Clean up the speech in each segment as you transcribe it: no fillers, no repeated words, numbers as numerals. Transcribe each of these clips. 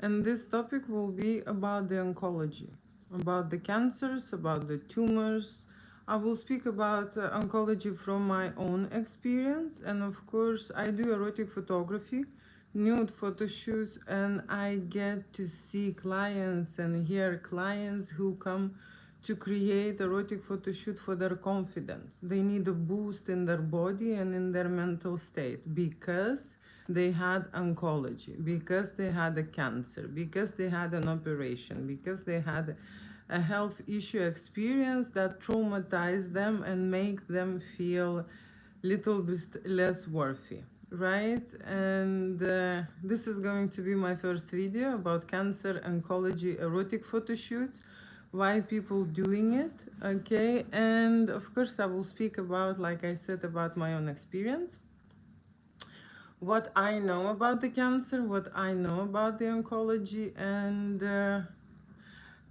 And this topic will be about the oncology, about the cancers, about the tumors. I will speak about oncology from my own experience, and of course I do erotic photography, nude photo shoots, and I get to see clients and hear clients who come to create erotic photo shoot for their confidence. They need a boost in their body and in their mental state because they had oncology, because they had a cancer, because they had an operation, because they had a health issue experience that traumatized them and make them feel little bit less worthy, right? And this is going to be my first video about cancer oncology erotic photo shoot, why people doing it, okay? And of course I will speak about, like I said, about my own experience, what I know about the cancer, what I know about the oncology,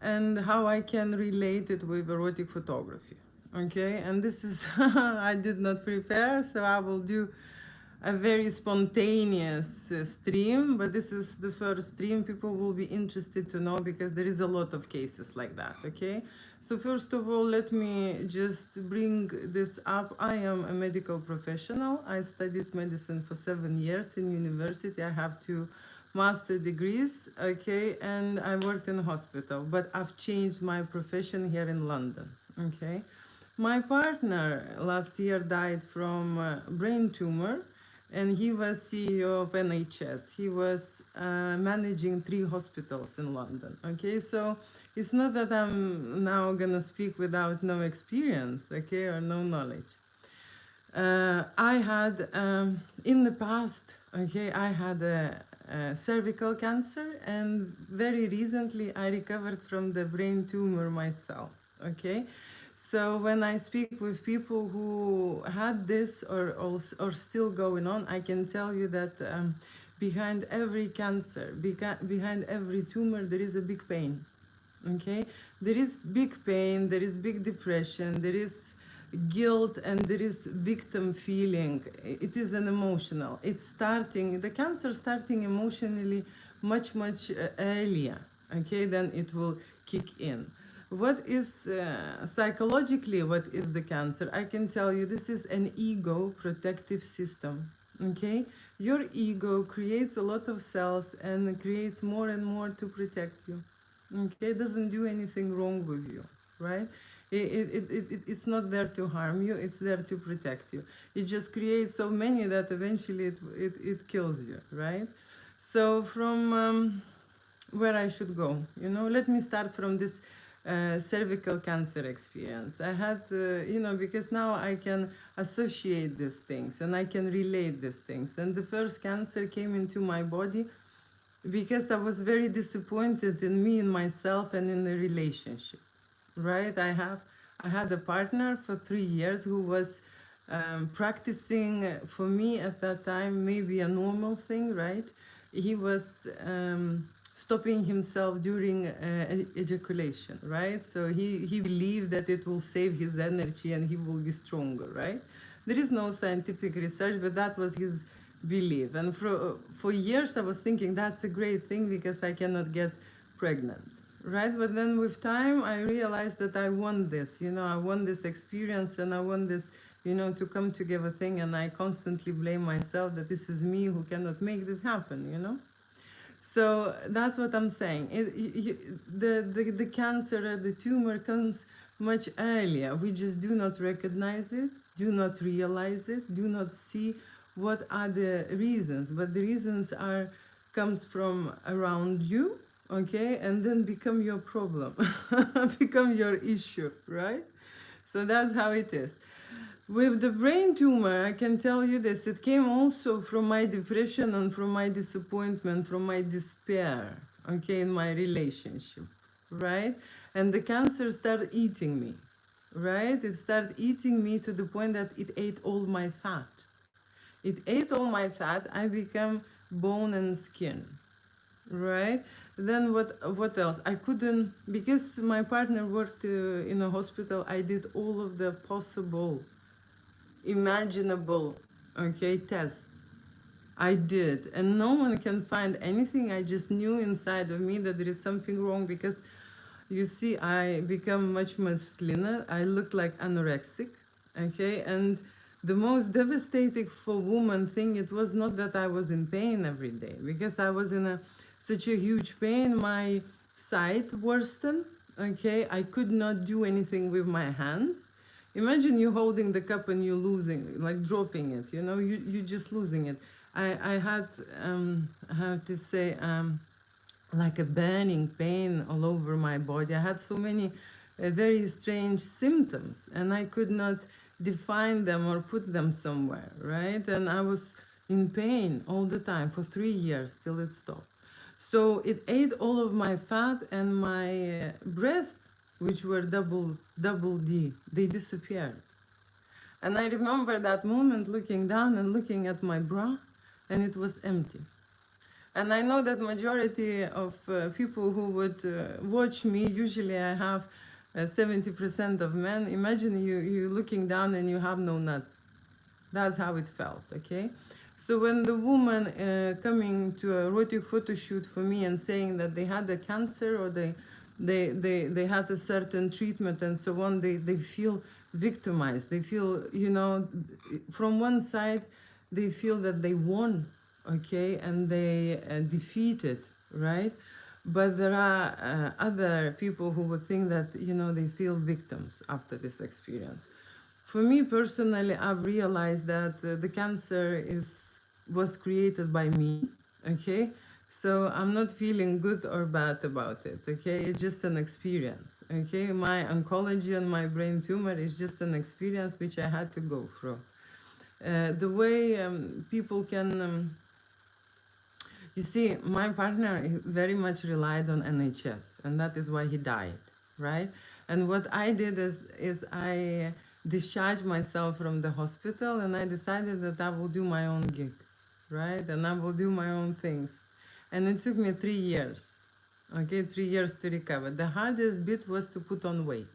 and how I can relate it with erotic photography. Okay, and this is I did not prepare, so I will do a very spontaneous stream, but this is the first stream. People will be interested to know because there is a lot of cases like that. Okay, so first of all, let me just bring this up. I am a medical professional. I studied medicine for 7 years in university. I have 2 master degrees, okay, and I worked in a hospital, but I've changed my profession here in London. Okay, my partner last year died from brain tumor, and he was CEO of NHS. He was managing 3 hospitals in London. Okay, so it's not that I'm now gonna speak without no experience, okay, or no knowledge. I had in the past, okay, I had a cervical cancer, and very recently I recovered from the brain tumor myself. Okay, so when I speak with people who had this or still going on, I can tell you that behind every cancer, behind every tumor, there is a big pain. Okay, there is big pain, there is big depression, there is guilt, and there is victim feeling. It is an emotional, it's starting, the cancer starting emotionally much earlier, okay, then it will kick in. What is psychologically, what is the cancer? I can tell you, this is an ego protective system. Okay, your ego creates a lot of cells and creates more and more to protect you. Okay, it doesn't do anything wrong with you, right? It's not there to harm you, it's there to protect you. It just creates so many that eventually it kills you, right? So from where I should go, you know, let me start from this cervical cancer experience. I had, you know, because now I can associate these things and I can relate these things. And the first cancer came into my body because I was very disappointed in me, in myself, and in the relationship, right? I had a partner for 3 years who was practicing for me at that time maybe a normal thing, right? He was stopping himself during ejaculation, right? So he believed that it will save his energy and he will be stronger, right? There is no scientific research, but that was his belief. And for years I was thinking that's a great thing because I cannot get pregnant, right? But then with time I realized that I want this, you know, I want this experience and I want this, you know, to come together thing, and I constantly blame myself that this is me who cannot make this happen, you know. So that's what I'm saying. The cancer, the tumor comes much earlier. We just do not recognize it, do not realize it, do not see what are the reasons. But the reasons comes from around you, okay, and then become your problem, become your issue, right? So that's how it is. With the brain tumor, I can tell you this, it came also from my depression and from my disappointment, from my despair, okay, in my relationship, right? And the cancer started eating me, right? It started eating me to the point that it ate all my fat. It ate all my fat, I became bone and skin, right? Then what else? I couldn't, because my partner worked in a hospital, I did all of the possible imaginable, okay, tests. I did, and no one can find anything. I just knew inside of me that there is something wrong, because you see, I become much more slimmer. I looked like anorexic, okay? And the most devastating for woman thing, it was not that I was in pain every day, because I was in such a huge pain. My sight worsened, okay? I could not do anything with my hands. Imagine you holding the cup and you losing, like dropping it, you know, you just losing it. I had, how to say, like a burning pain all over my body. I had so many very strange symptoms, and I could not define them or put them somewhere, right? And I was in pain all the time for 3 years till it stopped. So it ate all of my fat, and my breasts, which were double D, they disappeared. And I remember that moment looking down and looking at my bra, and it was empty. And I know that majority of people who would watch me, usually I have 70% of men. Imagine you looking down and you have no nuts. That's how it felt, okay? So when the woman coming to a erotic photo shoot for me and saying that they had a cancer, or they had a certain treatment and so on, they feel victimized. They feel, you know, from one side, they feel that they won, okay, and they defeated, right? But there are other people who would think that, you know, they feel victims after this experience. For me personally, I've realized that the cancer was created by me, okay? So I'm not feeling good or bad about it, okay? It's just an experience, okay? My oncology and my brain tumor is just an experience which I had to go through. The way people can... you see, my partner very much relied on NHS, and that is why he died, right? And what I did is I discharged myself from the hospital, and I decided that I will do my own gig, right? And I will do my own things. And it took me 3 years, okay? 3 years to recover. The hardest bit was to put on weight,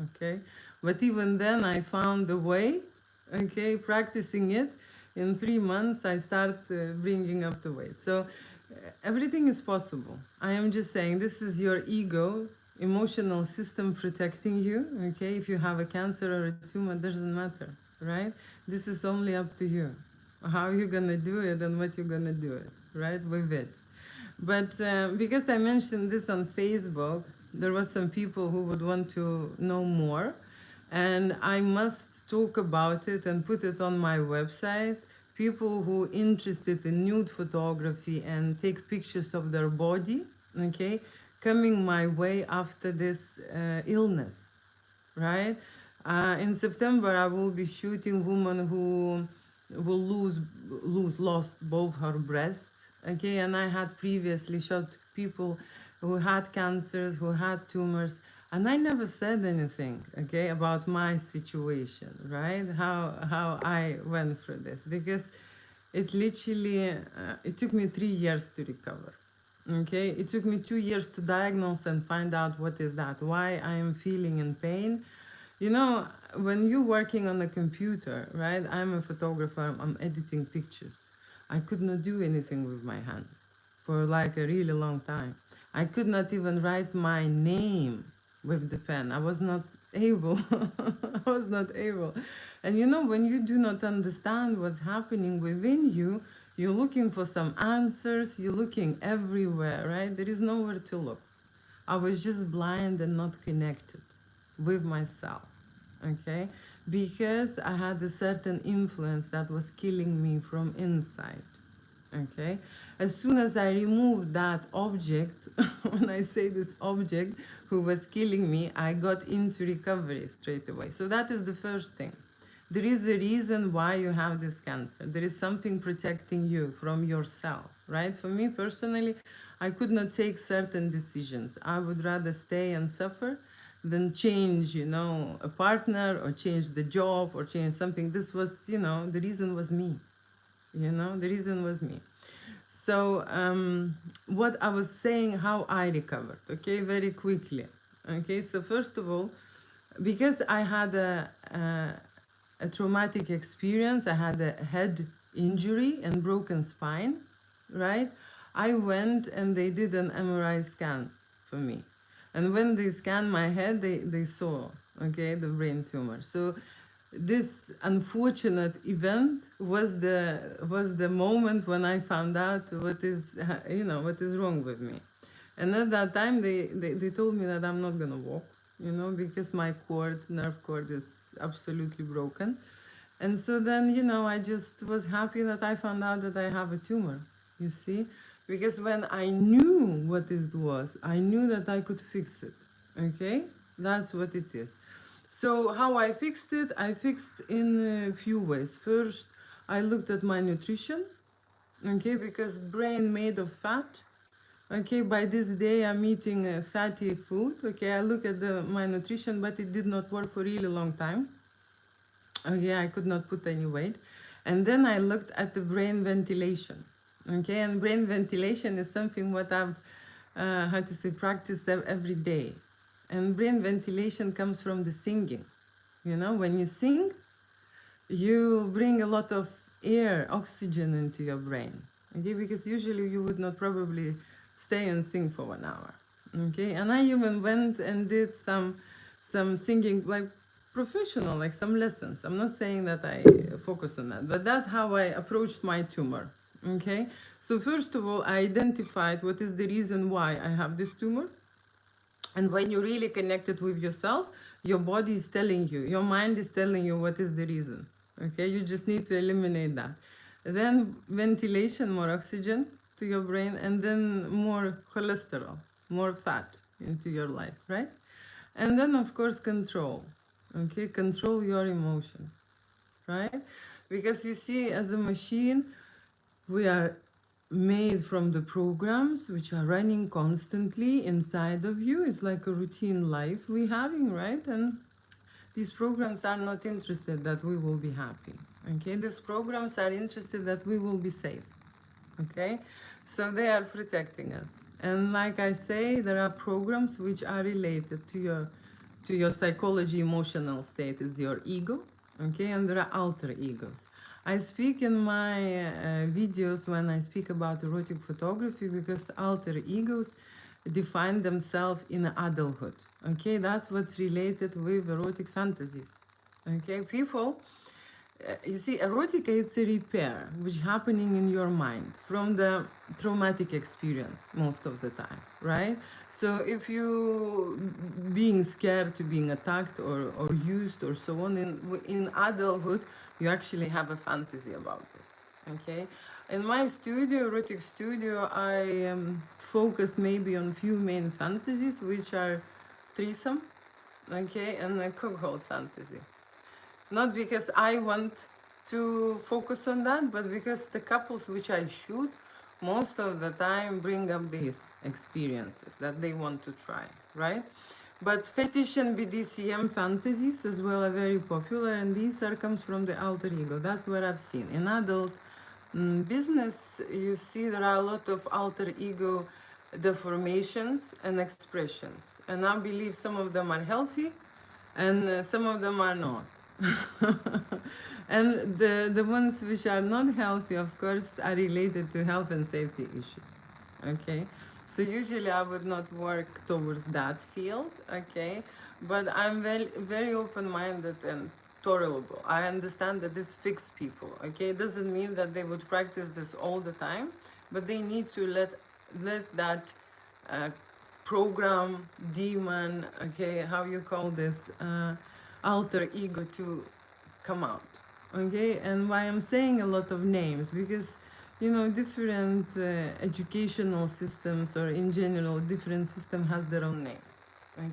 okay? But even then I found the way, okay? Practicing it. In 3 months, I start bringing up the weight. So everything is possible. I am just saying, this is your ego, emotional system protecting you, okay? If you have a cancer or a tumor, it doesn't matter, right? This is only up to you. How you're gonna do it and what you're gonna do it, right? With it. But because I mentioned this on Facebook, there were some people who would want to know more, and I must talk about it and put it on my website. People who interested in nude photography and take pictures of their body, okay, coming my way after this illness, right? In September, I will be shooting women who will lost both her breasts, okay? And I had previously shot people who had cancers, who had tumors, and I never said anything, okay, about my situation, right? How I went through this, because it literally, it took me 3 years to recover, okay? It took me 2 years to diagnose and find out what is that, why I am feeling in pain. You know, when you're working on a computer, right? I'm a photographer, I'm editing pictures. I could not do anything with my hands for like a really long time. I could not even write my name with the pen. I was not able. I was not able. And you know, when you do not understand what's happening within you, you're looking for some answers, you're looking everywhere, right? There is nowhere to look. I was just blind and not connected with myself, okay? Because I had a certain influence that was killing me from inside, okay? As soon as I removed that object, when I say this object who was killing me, I got into recovery straight away. So that is the first thing. There is a reason why you have this cancer. There is something protecting you from yourself, right? For me personally, I could not take certain decisions. I would rather stay and suffer than change, you know, a partner or change the job or change something. This was, you know, the reason was me, you know, the reason was me. So what I was saying, how I recovered, okay, very quickly. Okay, so first of all, because I had a traumatic experience, I had a head injury and broken spine, right? I went and they did an MRI scan for me. And when they scanned my head, they saw, okay, the brain tumor. So this unfortunate event was the moment when I found out what is, what is wrong with me. And at that time, they told me that I'm not gonna walk, because my nerve cord is absolutely broken. And so then, I just was happy that I found out that I have a tumor, you see? Because when I knew what it was, I knew that I could fix it, okay? That's what it is. So how I fixed it? I fixed in a few ways. First, I looked at my nutrition, okay? Because brain made of fat, okay? By this day, I'm eating fatty food, okay? I look at my nutrition, but it did not work for a really long time. Okay, I could not put any weight. And then I looked at the brain ventilation. Okay, and brain ventilation is something what I've, practiced every day. And brain ventilation comes from the singing. When you sing, you bring a lot of air, oxygen into your brain. Okay, because usually you would not probably stay and sing for 1 hour. Okay, and I even went and did some singing, like professional, like some lessons. I'm not saying that I focus on that, but that's how I approached my tumor. Okay, so first of all, I identified what is the reason why I have this tumor. And when you really connect it with yourself, your body is telling you, your mind is telling you what is the reason. Okay, you just need to eliminate that. Then ventilation, more oxygen to your brain, and then more cholesterol, more fat into your life, right? And then, of course, control. Okay, control your emotions, right? Because you see, as a machine, we are made from the programs which are running constantly inside of you. It's like a routine life we're having, right? And these programs are not interested that we will be happy. Okay, these programs are interested that we will be safe. Okay, so they are protecting us. And like I say, there are programs which are related to your psychology, emotional state, is your ego. Okay, and there are alter egos. I speak in my videos when I speak about erotic photography, because alter egos define themselves in adulthood. Okay, that's what's related with erotic fantasies. Okay, people, you see, erotica is a repair which happening in your mind from the traumatic experience most of the time, right? So if you being scared to being attacked or used or so on in adulthood, you actually have a fantasy about this, okay? In my studio, erotic studio, I focus maybe on few main fantasies, which are threesome, okay, and a cuckold fantasy. Not because I want to focus on that, but because the couples which I shoot most of the time bring up these experiences that they want to try, right? But fetish and BDSM fantasies as well are very popular, and these comes from the alter ego. That's what I've seen. In adult business, you see there are a lot of alter ego deformations and expressions. And I believe some of them are healthy and some of them are not. And the ones which are not healthy, of course, are related to health and safety issues. Okay, so usually I would not work towards that field. Okay, but I'm very open-minded and tolerable. I understand that this fixes people. Okay, it doesn't mean that they would practice this all the time, but they need to let that program, demon, okay, how you call this, alter ego to come out. Okay, and why I'm saying a lot of names, because different educational systems, or in general different system, has their own names.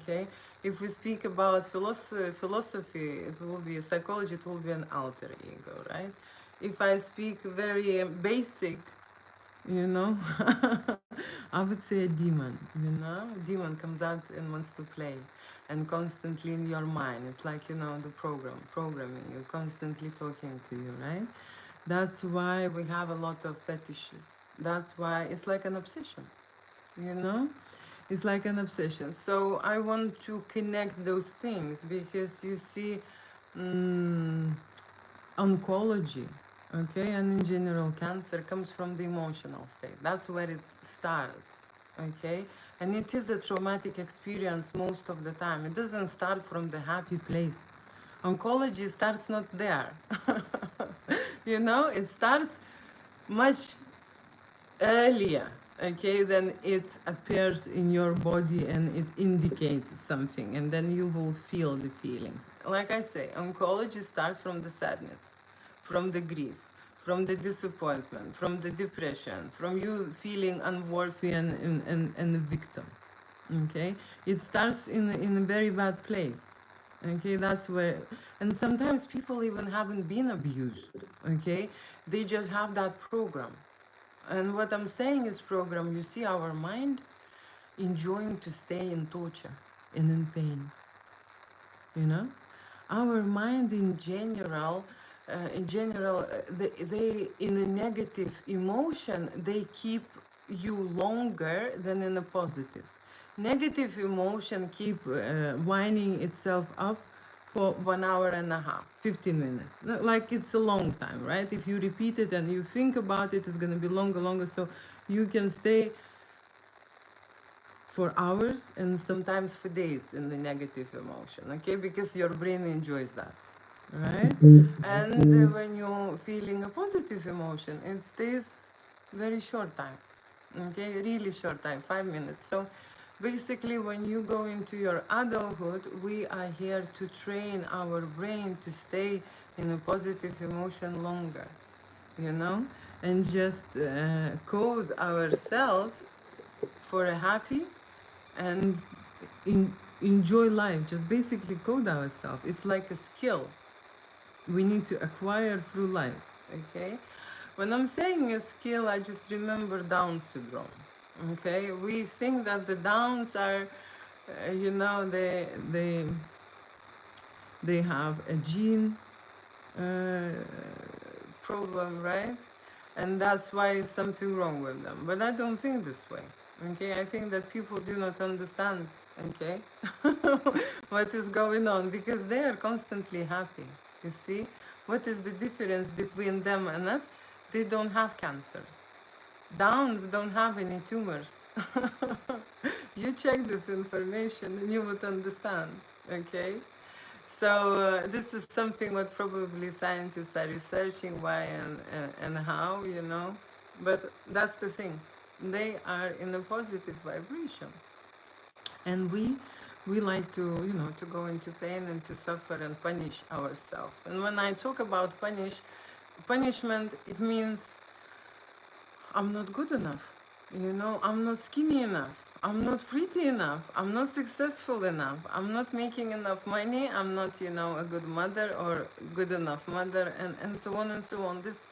Okay, if we speak about philosophy, it will be psychology, it will be an alter ego, right? If I speak very basic, I would say a demon. Demon comes out and wants to play, and constantly in your mind. It's like, the programming, you're constantly talking to you, right? That's why we have a lot of fetishes. That's why it's like an obsession, it's like an obsession. So I want to connect those things, because you see, oncology, Okay, and in general, cancer comes from the emotional state. That's where it starts. Okay, and it is a traumatic experience most of the time. It doesn't start from the happy place. Oncology starts not there. You know, it starts much earlier, okay, then it appears in your body and it indicates something, and then you will feel the feelings. Like I say, oncology starts from the sadness, from the grief, from the disappointment, from the depression, from you feeling unworthy and a victim. Okay, it starts in a very bad place. Okay, that's where, and sometimes people even haven't been abused. Okay, they just have that program. And what I'm saying is program, you see our mind enjoying to stay in torture and in pain, you know? Our mind they in a negative emotion, they keep you longer than in a positive. Negative emotion keep winding itself up for 1 hour and a half, 15 minutes. Like it's a long time, right? If you repeat it and you think about it, it's gonna be longer. So you can stay for hours and sometimes for days in the negative emotion, okay? Because your brain enjoys that, right? And when you're feeling a positive emotion, it stays very short time, okay? Really short time, 5 minutes. So basically, when you go into your adulthood, we are here to train our brain to stay in a positive emotion longer, you know, and just code ourselves for a happy and enjoy life. Just basically code ourselves. It's like a skill we need to acquire through life. Okay, when I'm saying a skill, I just remember Down syndrome. Okay, we think that the Downs are, you know, they have a gene uh, problem, right? And that's why something wrong with them. But I don't think this way. Okay, I think that people do not understand, okay, what is going on because they are constantly happy. You see, what is the difference between them and us? They don't have cancers. Downs don't have any tumors. You check this information and you would understand, okay? So this is something what probably scientists are researching why and how, you know. But that's the thing. They are in a positive vibration. And we like to, you know, to go into pain and to suffer and punish ourselves. And when I talk about punishment, it means I'm not good enough. You know, I'm not skinny enough. I'm not pretty enough. I'm not successful enough. I'm not making enough money. I'm not, you know, a good mother or good enough mother, and so on and so on. This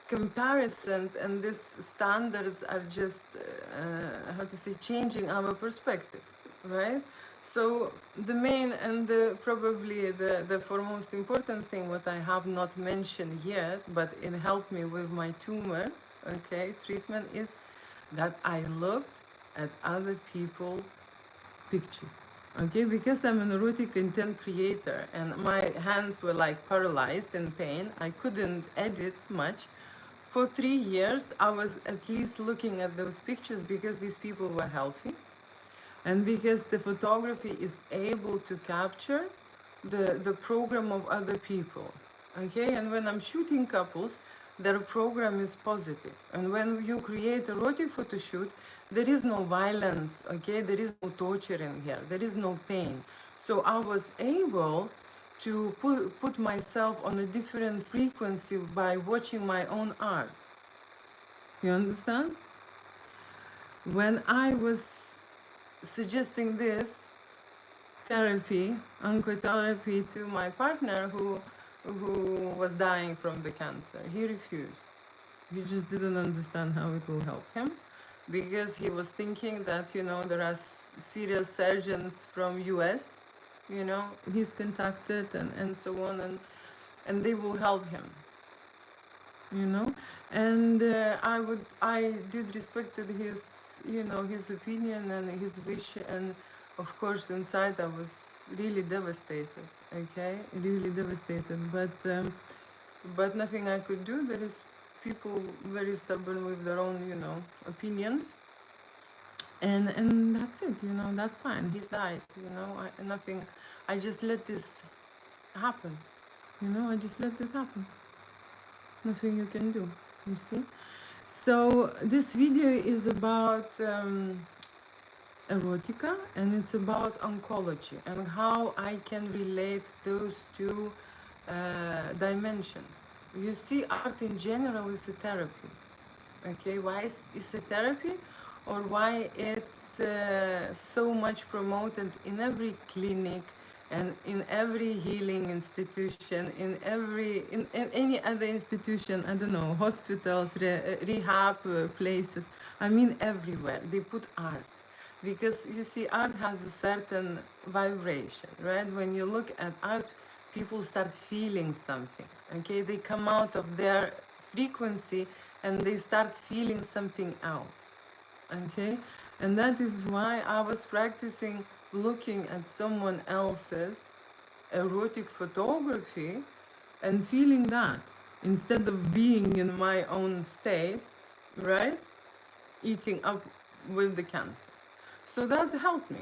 comparison and these standards are just, how to say, changing our perspective, right? So the main and probably the foremost important thing what I have not mentioned yet, but it helped me with my tumor, okay, treatment is that I looked at other people pictures, okay, because I'm an erotic content creator and my hands were like paralyzed in pain. I couldn't edit much. For 3 years, I was at least looking at those pictures because these people were healthy and because the photography is able to capture the program of other people, okay? And when I'm shooting couples, their program is positive. And when you create a erotic photo shoot, there is no violence, okay? There is no torture in here. There is no pain. So I was able to put myself on a different frequency by watching my own art. You understand? When I was suggesting this therapy, oncotherapy, to my partner who was dying from the cancer, he refused. He just didn't understand how it will help him because he was thinking that, you know, there are serious surgeons from US, you know, he's contacted and so on, and they will help him, you know. And I did respected his, you know, his opinion and his wish, and of course inside I was really devastated, okay, really devastated. But but nothing I could do. There is people very stubborn with their own, opinions, and that's it. That's fine. He's died. Nothing. I just let this happen. I just let this happen. Nothing you can do. You see. So this video is about erotica, and it's about oncology and how I can relate those two dimensions. You see, art in general is a therapy. Okay, why is it therapy, or why it's so much promoted in every clinic and in every healing institution, in any other institution, I don't know, hospitals, rehab places, I mean everywhere, they put art. Because you see, art has a certain vibration, right? When you look at art, people start feeling something, okay? They come out of their frequency and they start feeling something else, okay? And that is why I was practicing looking at someone else's erotic photography and feeling that, instead of being in my own state, right? Eating up with the cancer. So that helped me,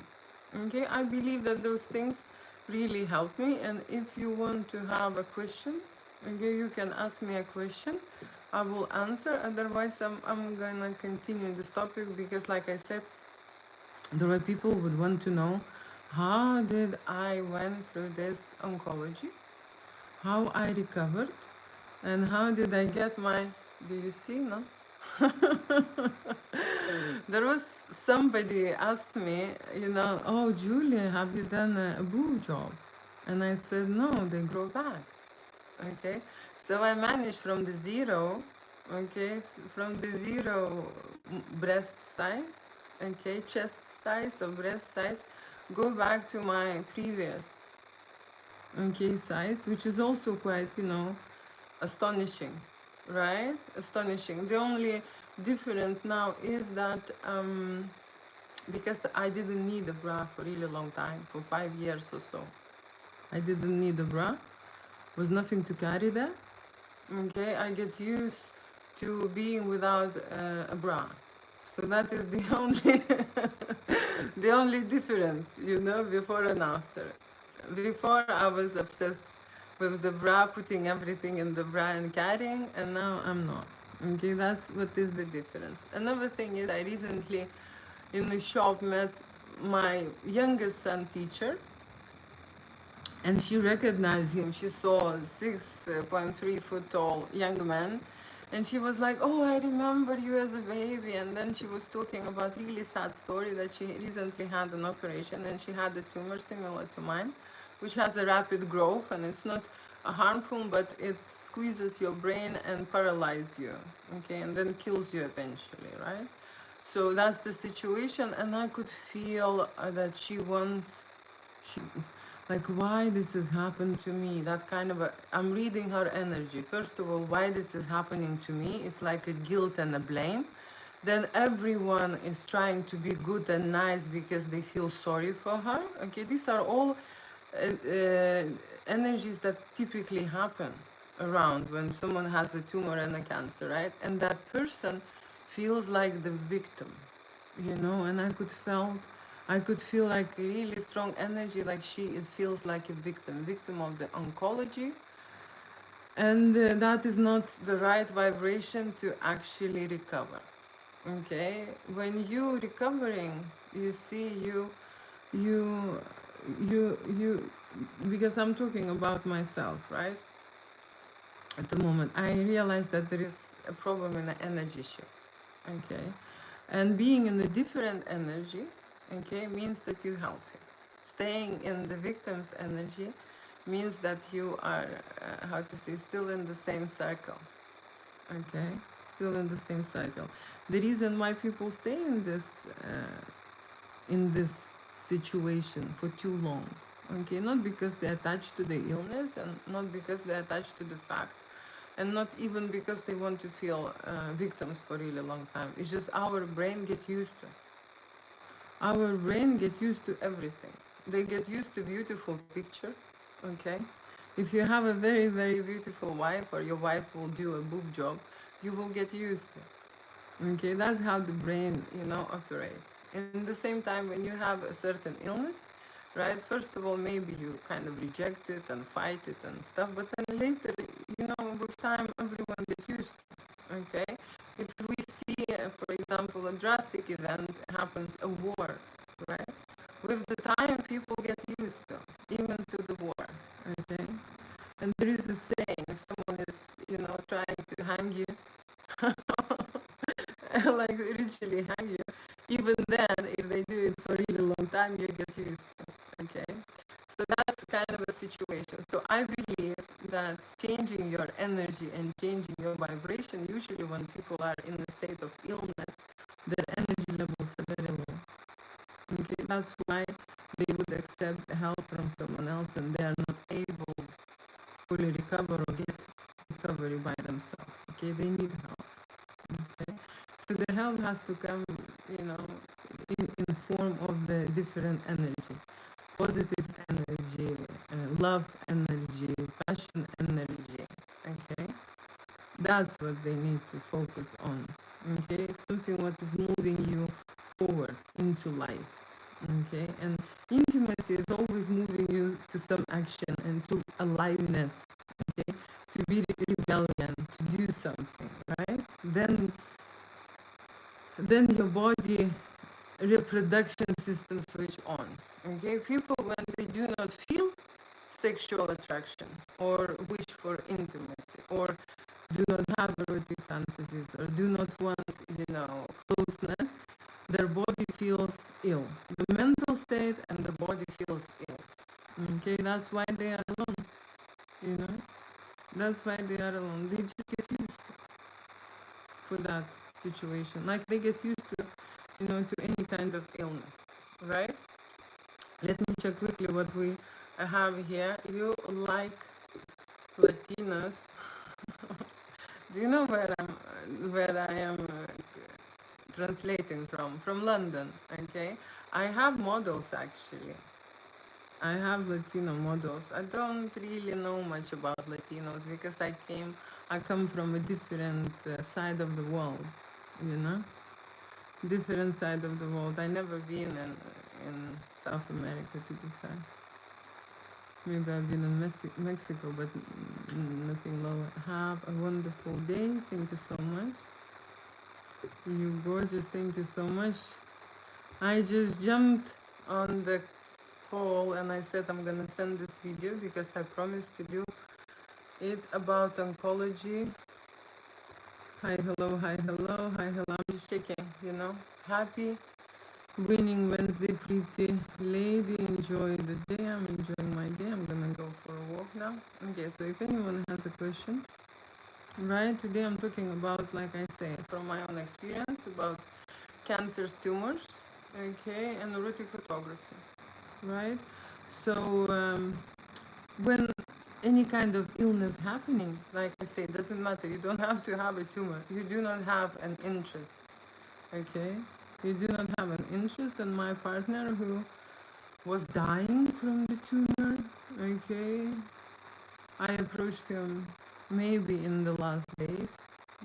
okay? I believe that those things really helped me, and if you want to have a question, okay, you can ask me a question. I will answer. Otherwise, I'm gonna continue this topic, because like I said, there are people who would want to know how did I went through this oncology, how I recovered, and how did I get my, do you see, no? There was somebody asked me, oh, Julia, have you done a boob job? And I said, no, they grow back. Okay, so I managed from the zero, okay, from the zero breast size, okay, chest size or breast size, go back to my previous, okay, size, which is also quite, astonishing, right? Astonishing. The only different now is that because I didn't need a bra for a really long time, for 5 years or so. I didn't need a bra. Was nothing to carry there. Okay, I get used to being without a bra. So that is the only the only difference, before and after. Before I was obsessed with the bra, putting everything in the bra and carrying, and now I'm not. Okay, that's what is the difference. Another thing is, I recently in the shop met my youngest son teacher, and she recognized him. She saw a 6.3 foot tall young man, and she was like, oh, I remember you as a baby. And then she was talking about really sad story that she recently had an operation, and she had a tumor similar to mine, which has a rapid growth, and it's not harmful, but it squeezes your brain and paralyzes you, okay, and then kills you eventually, right? So that's the situation, and I could feel that she wants, like, why this has happened to me, that kind of I'm reading her energy. First of all, why this is happening to me, it's like a guilt and a blame. Then everyone is trying to be good and nice because they feel sorry for her, okay? These are all energies that typically happen around when someone has a tumor and a cancer, right? And that person feels like the victim, and I could feel like a really strong energy, like feels like a victim of the oncology, and that is not the right vibration to actually recover. Okay, when you recovering, you see, you because I'm talking about myself, right? At the moment, I realize that there is a problem in the energy shift, okay? And being in a different energy, okay, means that you're healthy. Staying in the victim's energy means that you are, still in the same circle, okay? Still in the same cycle. The reason why people stay in this situation for too long, okay, not because they're attached to the illness, and not because they're attached to the fact, and not even because they want to feel victims for a really long time. It's just our brain get used to. Our brain get used to everything. They get used to beautiful picture, okay? If you have a very, very beautiful wife, or your wife will do a boob job, you will get used to it. Okay, that's how the brain, operates. In the same time, when you have a certain illness, right? First of all, maybe you kind of reject it and fight it and stuff, but then later, with time, everyone gets used to it. Okay, if we see, for example, a drastic event happens, a war, right? With the time, people get used to, even to the war. Okay, and there is a saying: if someone is, trying to hang you, like literally hang you, even then, if they do it for a really long time, you get used to. Okay, so that's kind of a situation. So I believe that changing your energy and changing your vibration, usually when people are in a state of illness, their energy levels are very low. Okay, that's why they would accept help from someone else and they are not able fully recover or get recovery by themselves. Okay, they need help. Okay, so the help has to come, in form of the different energy, positive energy, love energy, passion energy. Okay, that's what they need to focus on. Okay, something what is moving you forward into life. Okay, and intimacy is always moving you to some action and to aliveness. Okay, to be rebellion, to do something, right? Then your body reproduction system switch on. Okay, people when they do not feel sexual attraction or wish for intimacy or do not have erotic fantasies or do not want, closeness, their body feels ill. The mental state and the body feels ill. Okay, that's why they are alone. That's why they are alone. They just get used for that situation. Like they get used to, to any kind of illness, right? Let me check quickly what we have here. You like Latinas. Do you know where I am translating from? From London, okay? I have models actually. I have Latino models. I don't really know much about Latinos because I come from a different side of the world, different side of the world. I never been in South America, to be fair. Maybe I've been in Mexico, but nothing lower. Have a wonderful day. Thank you so much. You gorgeous. Thank you so much. I just jumped on the call and I said I'm gonna send this video because I promised to do it about oncology. Hi, hello, hi, hello, hi, hello. I'm just checking, Happy winning Wednesday, pretty lady. Enjoy the day. I'm enjoying my day. I'm gonna go for a walk now. Okay, so if anyone has a question, right, today I'm talking about, like I say, from my own experience, about cancers, tumors, okay, and erotic photography, right? So when any kind of illness happening, like I say, it doesn't matter. You don't have to have a tumor. You do not have an interest, okay? You do not have an interest. And my partner who was dying from the tumor, okay, I approached him maybe in the last days,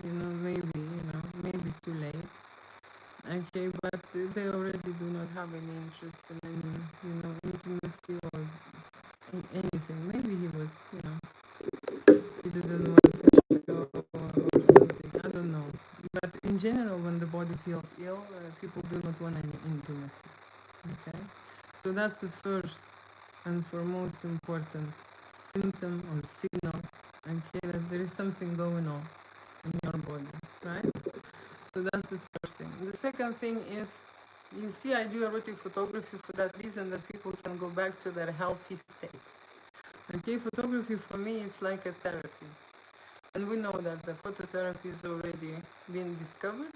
maybe too late. Okay, but they already do not have any interest in any, intimacy or anything. Maybe he was, he didn't want to show or something. I don't know. But in general, when the body feels ill, people do not want any intimacy. Okay, so that's the first and foremost important symptom or signal. Okay, that there is something going on in your body, right? So that's the first thing. The second thing is, you see, I do erotic photography for that reason, that people can go back to their healthy state. Okay, photography for me is like a therapy. And we know that the phototherapy is already been discovered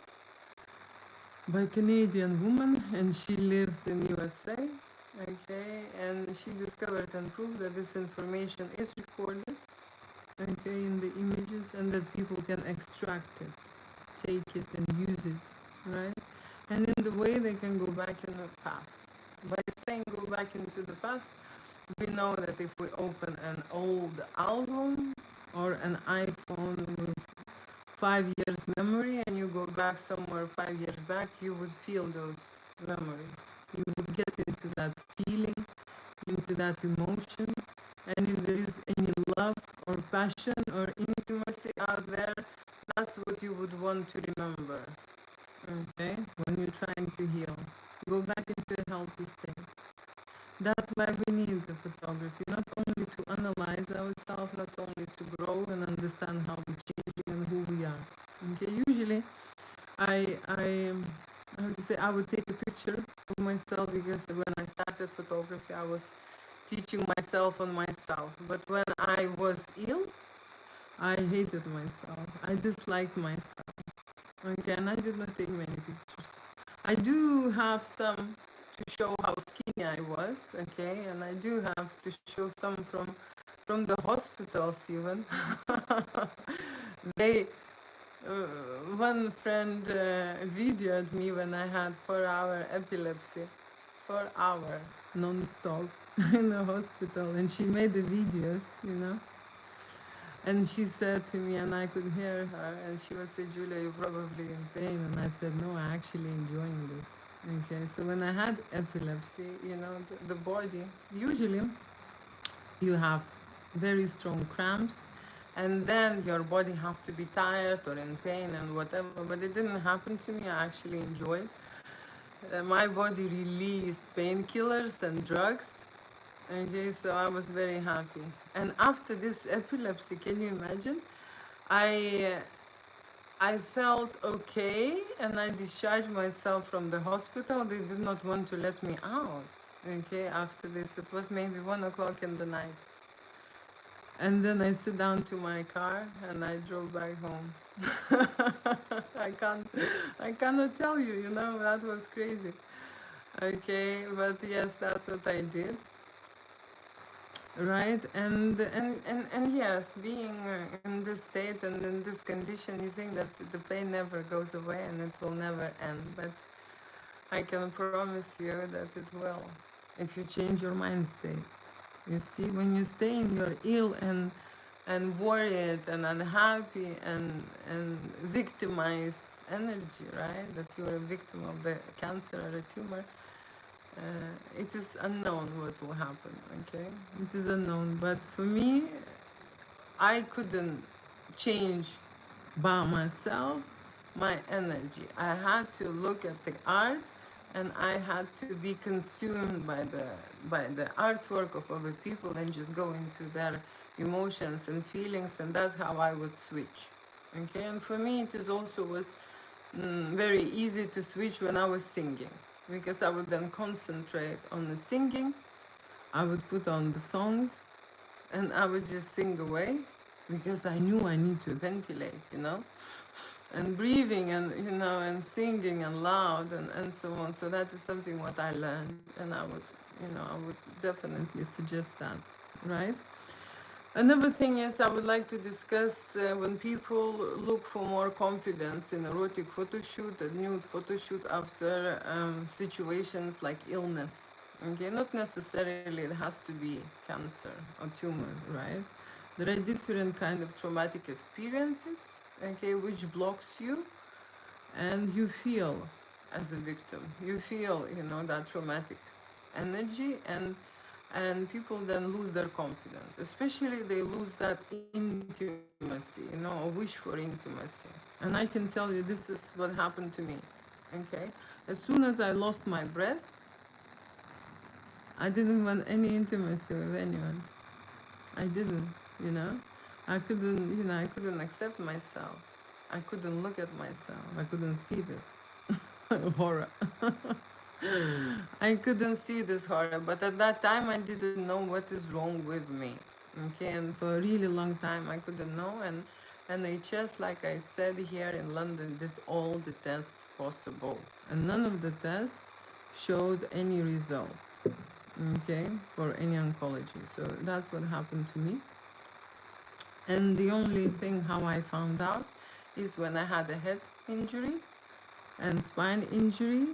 by a Canadian woman, and she lives in USA. Okay, and she discovered and proved that this information is recorded, okay, in the images, and that people can extract it, take it and use it, right? And in the way they can go back in the past. By saying go back into the past, We know that if we open an old album or an iPhone with 5 years memory and you go back somewhere 5 years back, you would feel those memories. You would get into that feeling, into that emotion. And if there is any love or passion or intimacy out there, that's what you would want to remember. Okay? When you're trying to heal, go back into a healthy state. That's why we need the photography, not only to analyze ourselves, not only to grow and understand how we're changing and who we are. Okay, usually I would take a picture of myself, because when I started photography, I was teaching myself on myself. But when I was ill, I hated myself. I disliked myself. Okay, and I did not take many pictures. I do have some to show how skinny I was, okay, and I do have to show some from the hospitals even. They one friend videoed me when I had 4-hour epilepsy, 4 hour non-stop in the hospital, and she made the videos, you know. And she said to me, and I could hear her, and she would say, Julia, you're probably in pain. And I said, no, I'm actually enjoying this. Okay, so when I had epilepsy, you know, the body, usually you have very strong cramps, and then your body have to be tired or in pain and whatever. But it didn't happen to me. I actually enjoyed. My body released painkillers and drugs. Okay, so I was very happy. And after this epilepsy, can you imagine? I I felt okay, and I discharged myself from the hospital. They did not want to let me out. Okay, after this, it was maybe 1 o'clock in the night. And then I sit down to my car and I drove back home. I can't, I cannot tell you, you know, that was crazy. Okay, but yes, that's what I did. Right, and yes, being in this state and in this condition, you think that the pain never goes away and it will never end. But I can promise you that it will, if you change your mind state. You see, when you stay in your ill and worried and unhappy and victimized energy, right? That you are a victim of the cancer or a tumor. It is unknown what will happen, okay? It is unknown, but for me, I couldn't change by myself my energy. I had to look at the art, and I had to be consumed by the artwork of other people and just go into their emotions and feelings, and that's how I would switch. Okay, and for me it is also was very easy to switch when I was singing, because I would then concentrate on the singing. I would put on the songs and I would just sing away, because I knew I need to ventilate, you know, and breathing and, you know, and singing and loud and so on. So that is something what I learned, and I would, you know, I would definitely suggest that, right? Another thing is I would like to discuss when people look for more confidence in erotic photo shoot, a nude photo shoot after situations like illness. Okay, not necessarily it has to be cancer or tumor, right? There are different kind of traumatic experiences, okay, which blocks you, and you feel as a victim. You feel, you know, that traumatic energy, and people then lose their confidence, especially they lose that intimacy, you know, a wish for intimacy. And I can tell you this is what happened to me. Okay, as soon as I lost my breast, I didn't want any intimacy with anyone. I didn't, you know. I couldn't, you know, I couldn't accept myself. I couldn't look at myself. I couldn't see this horror. I couldn't see this horror, but at that time I didn't know what is wrong with me. Okay, and for a really long time I couldn't know, and NHS, like I said, here in London did all the tests possible, and none of the tests showed any results, okay, for any oncology. So that's what happened to me. And the only thing how I found out is when I had a head injury and spine injury,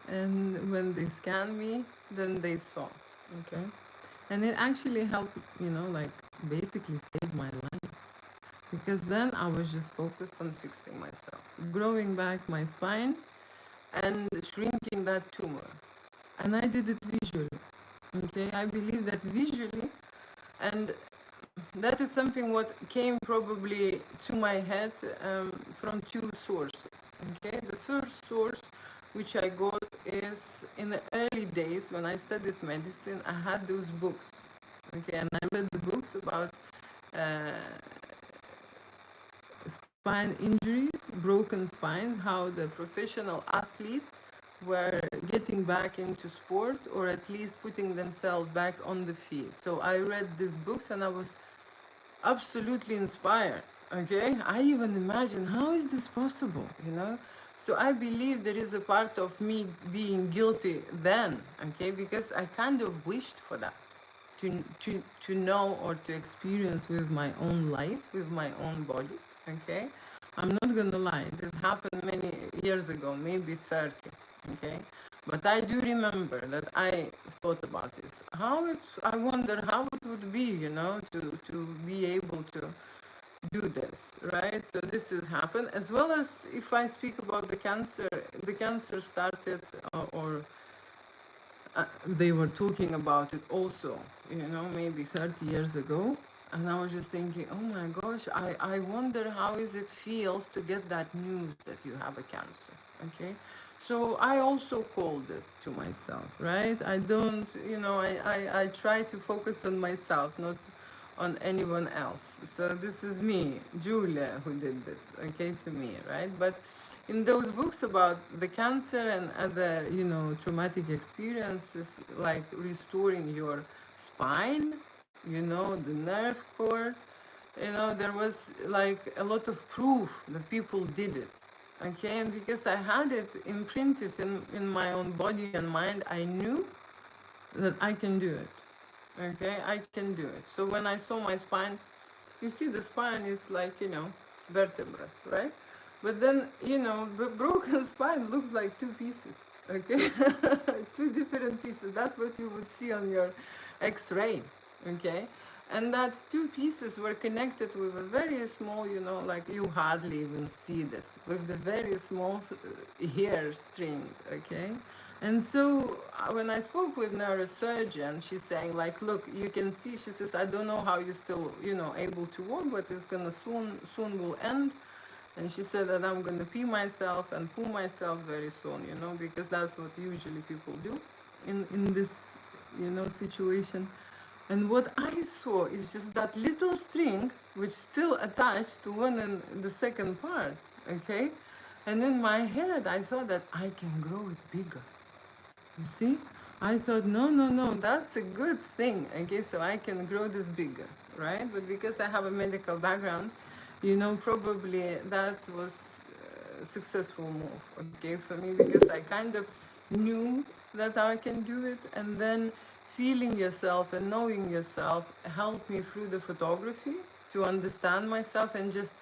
and when they scanned me, then they saw, okay? And it actually helped, like basically save my life. Because then I was just focused on fixing myself, growing back my spine and shrinking that tumor. And I did it visually. Okay, I believe that visually, and that is something what came probably to my head from two sources. Okay, the first source which I got is in the early days when I studied medicine. I had those books. Okay, and I read the books about uh, spine injuries, broken spines, how the professional athletes were getting back into sport, or at least putting themselves back on the field. So I read these books and I was absolutely inspired. Okay, I even imagine how is this possible. So I believe there is a part of me being guilty then. Okay, because I kind of wished for that, to know or to experience with my own life, with my own body. Okay, I'm not gonna lie, this happened many years ago, maybe 30. Okay, but I do remember that I thought about this. I wonder how it would be, to be able to do this, right? So this has happened, as well as if I speak about the cancer started, or they were talking about it also, maybe 30 years ago. And I was just thinking, oh my gosh, I wonder how is it feels to get that news that you have a cancer. Okay. So I also called it to myself, right? I don't, I try to focus on myself, not on anyone else. So this is me, Julia, who did this, okay, to me, right? But in those books about the cancer and other, traumatic experiences, like restoring your spine, the nerve core, there was like a lot of proof that people did it. Okay, and because I had it imprinted in my own body and mind, I knew that I can do it. Okay, I can do it. So when I saw my spine, you see the spine is like, vertebrae, right? But then, the broken spine looks like two pieces, okay? Two different pieces. That's what you would see on your x-ray, okay? And that two pieces were connected with a very small, like you hardly even see this, with the very small hair string, okay? And so when I spoke with neurosurgeon, she's saying like, look, you can see, she says, I don't know how you're still, able to walk, but it's gonna soon will end. And she said that I'm gonna pee myself and poo myself very soon, because that's what usually people do in this, situation. And what I saw is just that little string which still attached to one and the second part, okay? And in my head, I thought that I can grow it bigger. You see? I thought, no, that's a good thing, okay? So I can grow this bigger, right? But because I have a medical background, probably that was a successful move, okay, for me, because I kind of knew that I can do it, and then feeling yourself and knowing yourself helped me through the photography to understand myself, and just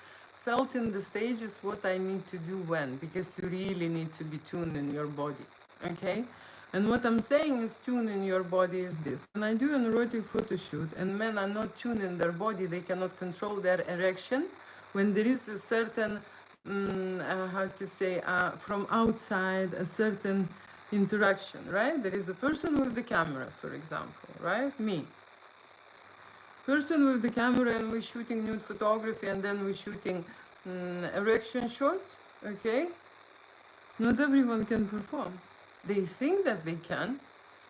felt in the stages what I need to do when, because you really need to be tuned in your body, okay? And what I'm saying is tuned in your body is this. When I do an erotic photo shoot and men are not tuned in their body, they cannot control their erection. When there is a certain, how to say, from outside, a certain interaction, right? There is a person with the camera, for example, right? Me. Person with the camera, and we're shooting nude photography, and then we're shooting erection shots, okay? Not everyone can perform. They think that they can.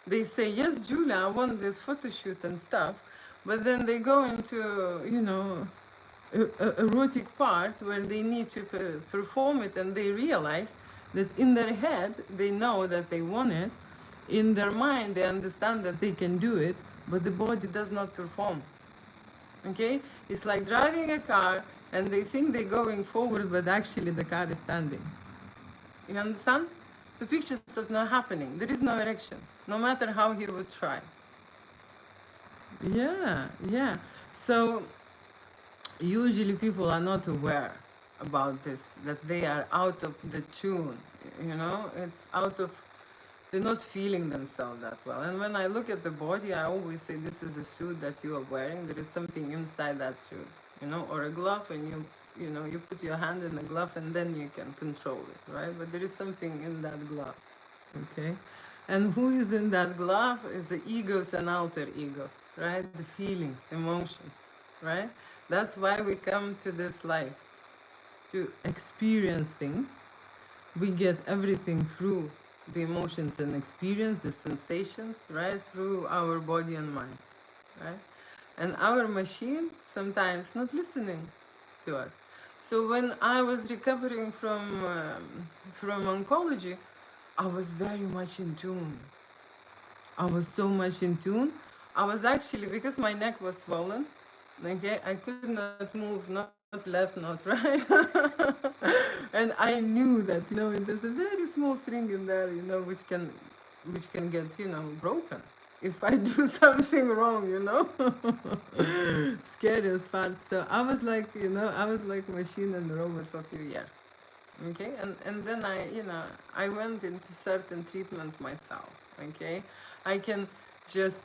They say, yes, Julia, I want this photo shoot and stuff. But then they go into, erotic part where they need to perform it, and they realize that in their head, they know that they want it. In their mind, they understand that they can do it, but the body does not perform. Okay? It's like driving a car, and they think they're going forward, but actually the car is standing. You understand? The pictures are not happening. There is no erection, no matter how he would try. Yeah. So usually people are not aware about this, that they are out of the tune, it's out of they're not feeling themselves that well. And when I look at the body, I always say, this is a suit that you are wearing. There is something inside that suit, you know, or a glove, and you know, you put your hand in the glove and then you can control it, right? But there is something in that glove, okay? And who is in that glove is the egos and alter egos, right? The feelings, emotions, right? That's why we come to this life, to experience things. We get everything through the emotions and experience, the sensations, right? Through our body and mind, right? And our machine sometimes not listening to us. So when I was recovering from oncology, I was very much in tune. I was so much in tune. I was actually, because my neck was swollen, okay, I could not move, not left, not right. And I knew that, you know, there's a very small string in there, you know, which can get, you know, broken if I do something wrong, you know. Scariest part. So I was like, you know, I was like machine and robot for a few years. Okay, and then I went into certain treatment myself. Okay, I can just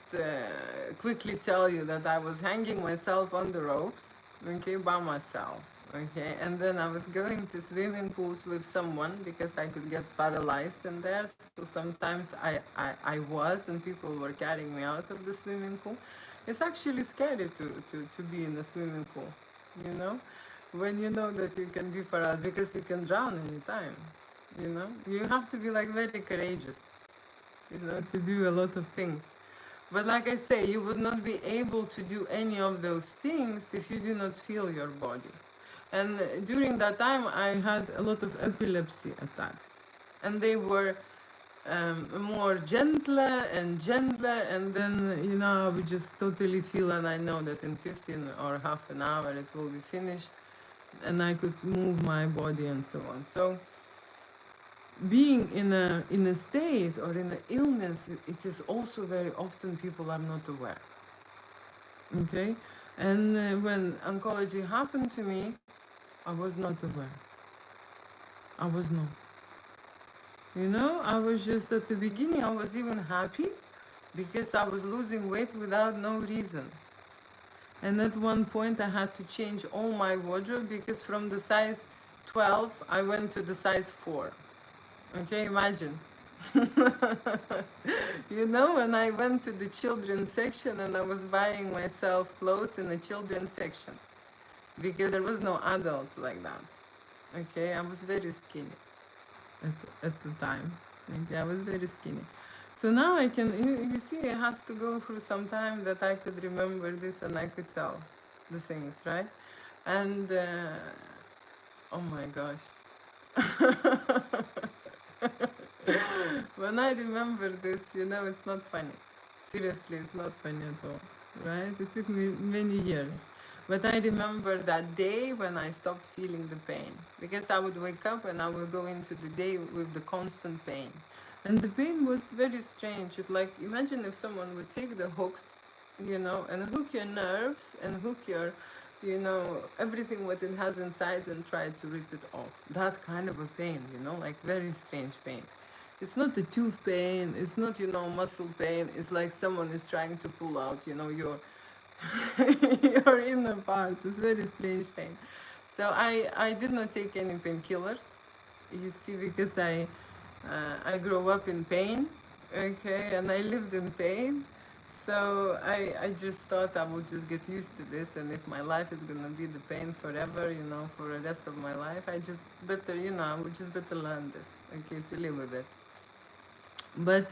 quickly tell you that I was hanging myself on the ropes, okay, by myself. Okay, and then I was going to swimming pools with someone because I could get paralyzed in there. So sometimes I was, and people were carrying me out of the swimming pool. It's actually scary to be in a swimming pool, you know, when you know that you can be paralyzed, because you can drown anytime. You know, you have to be like very courageous, you know, to do a lot of things. But like I say, you would not be able to do any of those things if you do not feel your body. And during that time, I had a lot of epilepsy attacks, and they were more gentler, and then, you know, I would just totally feel, and I know that in 15 or half an hour it will be finished, and I could move my body and so on. So being in a state or in an illness, it is also very often people are not aware. Okay, and when oncology happened to me, I was not aware. I was not. You know, I was just at the beginning. I was even happy because I was losing weight without no reason. And at one point, I had to change all my wardrobe because from the size 12, I went to the size 4. Okay, imagine. You know, when I went to the children's section and I was buying myself clothes in the children's section because there was no adults like that. Okay, I was very skinny at the time. Okay, I was very skinny. So now I can, you see, it has to go through some time that I could remember this and I could tell the things, right? And, oh my gosh. When I remember this, you know, it's not funny. Seriously, it's not funny at all, right? It took me many years. But I remember that day when I stopped feeling the pain, because I would wake up and I would go into the day with the constant pain. And the pain was very strange. It, like, imagine if someone would take the hooks, you know, and hook your nerves and hook your, you know, everything what it has inside and try to rip it off. That kind of a pain, you know, like very strange pain. It's not the tooth pain, it's not, you know, muscle pain. It's like someone is trying to pull out, you know, your your inner parts. It's very strange pain. So I did not take any painkillers, you see, because I grew up in pain, okay, and I lived in pain. So I just thought I would just get used to this, and if my life is gonna be the pain forever, you know, for the rest of my life, I just better, you know, I would just better learn this, okay, to live with it. But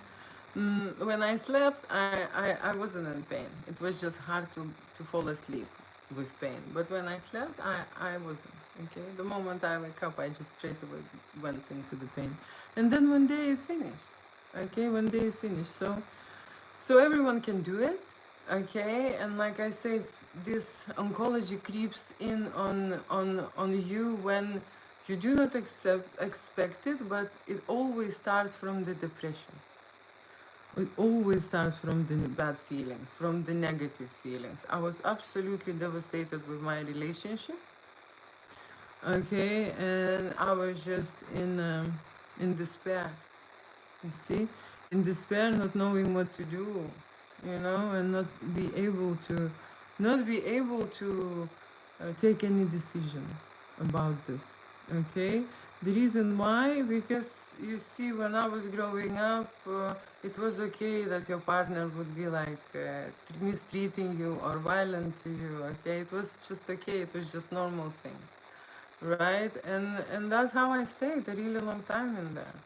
when I slept, I wasn't in pain. It was just hard to fall asleep with pain. But when I slept, I wasn't, okay? The moment I wake up, I just straight away went into the pain. And then one day it's finished, okay? One day is finished. So everyone can do it, okay? And like I said, this oncology creeps in on you when you do not expect it, but it always starts from the depression. It always starts from the bad feelings, from the negative feelings. I was absolutely devastated with my relationship, okay? And I was just in despair, you see? in despair, not knowing what to do, you know, and not be able to take any decision about this. Okay, the reason why, because you see, when I was growing up, it was okay that your partner would be like mistreating you or violent to you. Okay, it was just okay, it was just normal thing, right? And that's how I stayed a really long time in there,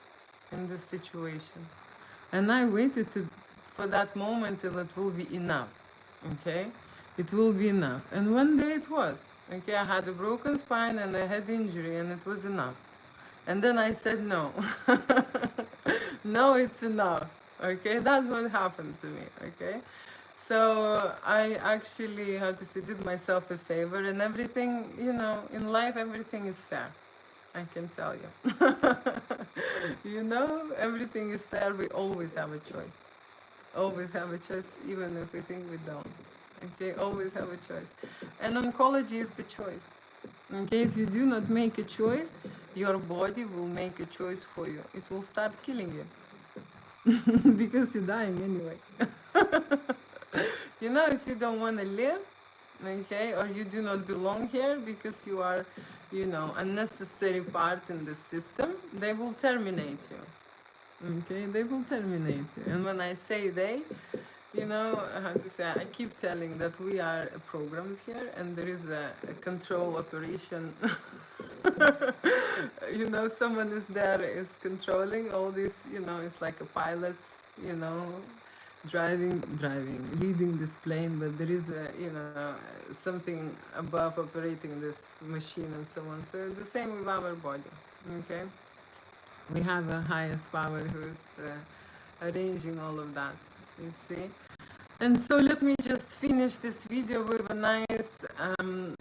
in this situation. And I waited for that moment till it will be enough. Okay, it will be enough. And one day it was. Okay, I had a broken spine and a head injury, and it was enough. And then I said no. No, it's enough. Okay, that's what happened to me. Okay, so I actually, how to say, did myself a favor, and everything, you know, in life, everything is fair. I can tell you. You know, everything is there. We always have a choice. Always have a choice, even if we think we don't. Okay, always have a choice. And oncology is the choice. Okay, if you do not make a choice, your body will make a choice for you. It will start killing you because you're dying anyway. You know, if you don't want to live, okay, or you do not belong here because you are, you know, a necessary part in the system, they will terminate you. Okay, they will terminate you. And when I say they, you know, how to say, I keep telling that we are programs here, and there is a control operation. You know, someone is there, is controlling all this, you know, it's like a pilot's, you know, leading this plane, but there is a, you know, something above operating this machine and so on. So the same with our body, okay? We have a highest power who's arranging all of that, you see? And so let me just finish this video with a nice, how to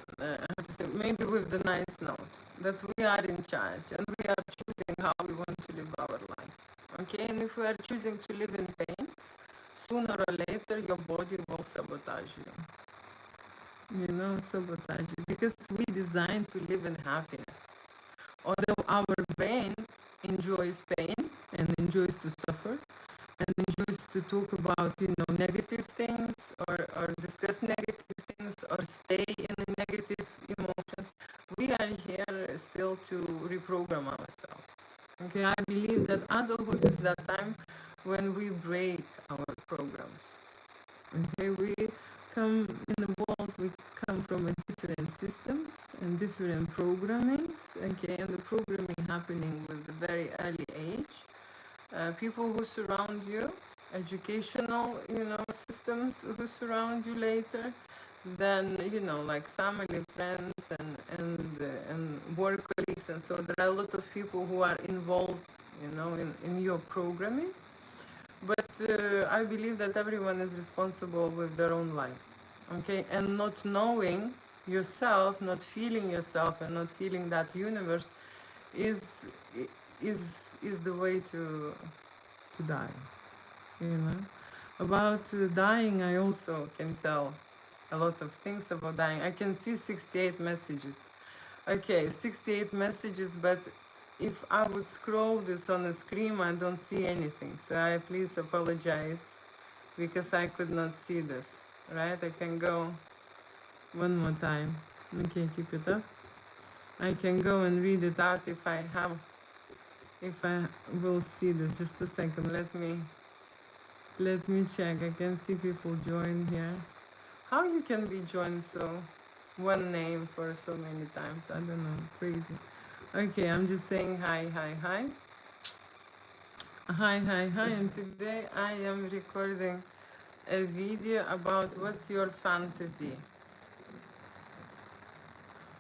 say, maybe with the nice note, that we are in charge and we are choosing how we want to live our life, okay? And if we are choosing to live in pain, sooner or later your body will sabotage you know, sabotage you, because we designed to live in happiness. Although our brain enjoys pain and enjoys to suffer and enjoys to talk about, you know, negative things, or discuss negative things, or stay in the negative emotions, we are here still to reprogram ourselves. Okay, I believe that adulthood is that time when we break our programs. Okay, we come in the world, we come from a different systems and different programmings. Okay, and the programming happening with a very early age. People who surround you, educational, you know, systems who surround you later, then, you know, like family, friends, and work colleagues, and so there are a lot of people who are involved, you know, in your programming. But I believe that everyone is responsible with their own life, okay? And not knowing yourself, not feeling yourself, and not feeling that universe is the way to die, you know? About dying, I also can tell a lot of things about dying. I can see 68 messages. Okay, 68 messages, but if I would scroll this on a screen, I don't see anything. So I please apologize because I could not see this, right? I can go one more time. Okay, keep it up. I can go and read it out if I will see this. Just a second, let me check. I can see people join here. How you can be joined so one name for so many times? I don't know, crazy. Okay, I'm just saying hi. And today I am recording a video about what's your fantasy.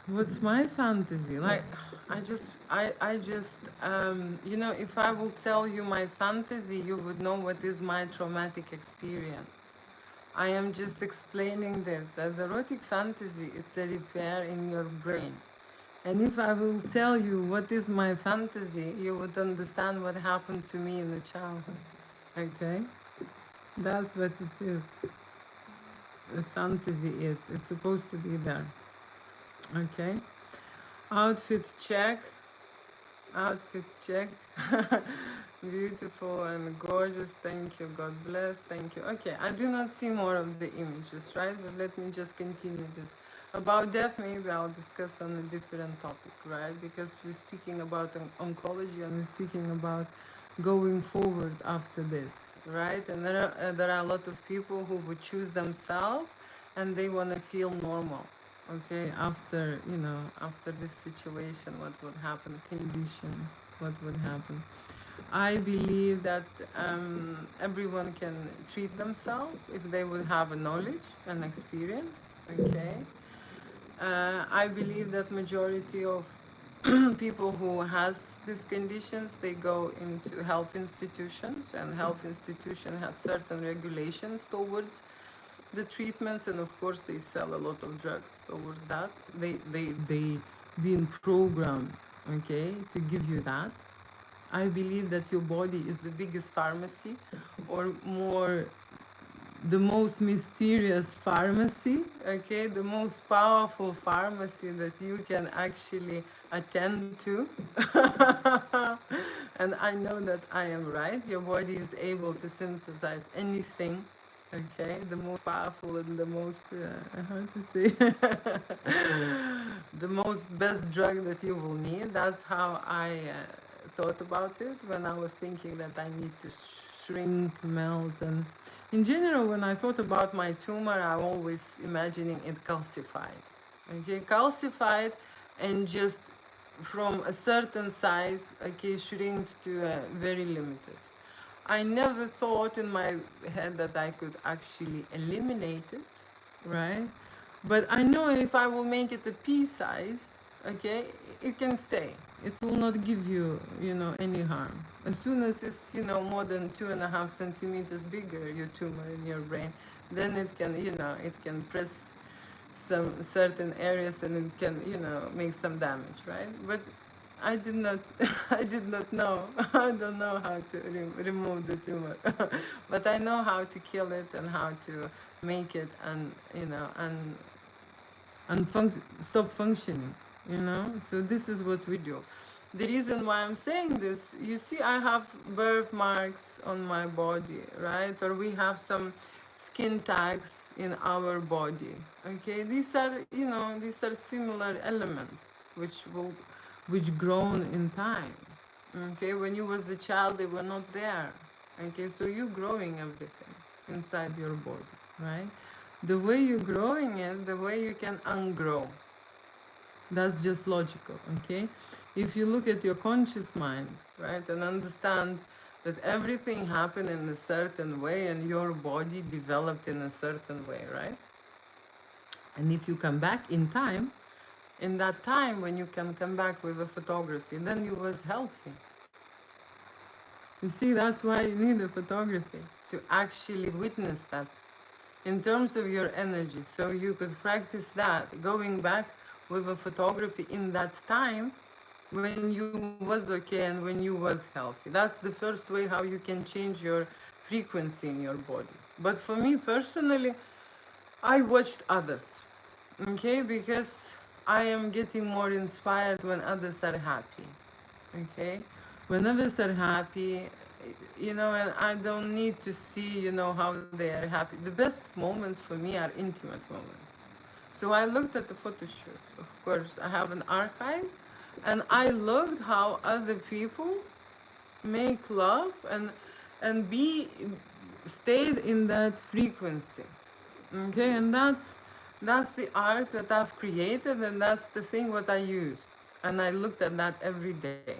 What's my fantasy? Like, I just, you know, if I will tell you my fantasy, you would know what is my traumatic experience. I am just explaining this, that the erotic fantasy, it's a repair in your brain. And if I will tell you what is my fantasy, you would understand what happened to me in the childhood. Okay? That's what it is. The fantasy is. It's supposed to be there. Okay? Outfit check. Beautiful and gorgeous. Thank you. God bless. Thank you. Okay, I do not see more of the images, right? But let me just continue this. About death, maybe I'll discuss on a different topic, right? Because we're speaking about oncology and we're speaking about going forward after this, right? And there are a lot of people who would choose themselves and they want to feel normal, okay? After, after this situation, what would happen? Conditions, what would happen? I believe that everyone can treat themselves if they would have a knowledge and experience. Okay. I believe that majority of people who has these conditions, they go into health institutions, and health institutions have certain regulations towards the treatments, and of course they sell a lot of drugs towards that. They been programmed, okay, to give you that. I believe that your body is the biggest pharmacy, or more, the most mysterious pharmacy, okay, the most powerful pharmacy that you can actually attend to. And I know that I am right. Your body is able to synthesize anything, okay, the most powerful and the most, how to say, the most best drug that you will need. That's how I thought about it when I was thinking that I need to shrink, melt, and in general, when I thought about my tumor, I'm always imagining it calcified. Okay, calcified and just from a certain size, okay, shrink to very limited. I never thought in my head that I could actually eliminate it, right? But I know if I will make it a pea size, okay, it can stay. It will not give you, any harm. As soon as it's, more than 2.5 centimeters bigger, your tumor in your brain, then it can, it can press some certain areas and it can, make some damage, right? But I did not, I did not know. I don't know how to remove the tumor, but I know how to kill it and how to make it stop functioning. So this is what we do. The reason why I'm saying this, you see, I have birthmarks on my body, right? Or we have some skin tags in our body. Okay, these are similar elements which grown in time. Okay, when you was a child, they were not there. Okay, so you're growing everything inside your body, right? The way you're growing it, the way you can ungrow. That's just logical, okay? If you look at your conscious mind, right, and understand that everything happened in a certain way and your body developed in a certain way, right? And if you come back in time, in that time when you can come back with a photography, then you was healthy. You see, that's why you need a photography, to actually witness that in terms of your energy. So you could practice that, going back with a photography in that time when you was okay and when you was healthy. That's the first way how you can change your frequency in your body. But for me personally, I watched others, okay, because I am getting more inspired when others are happy, okay? When others are happy, and I don't need to see, how they are happy. The best moments for me are intimate moments. So I looked at the photo shoot. Of course, I have an archive, and I looked how other people make love and stayed in that frequency. Okay, and that's the art that I've created, and that's the thing what I use. And I looked at that every day.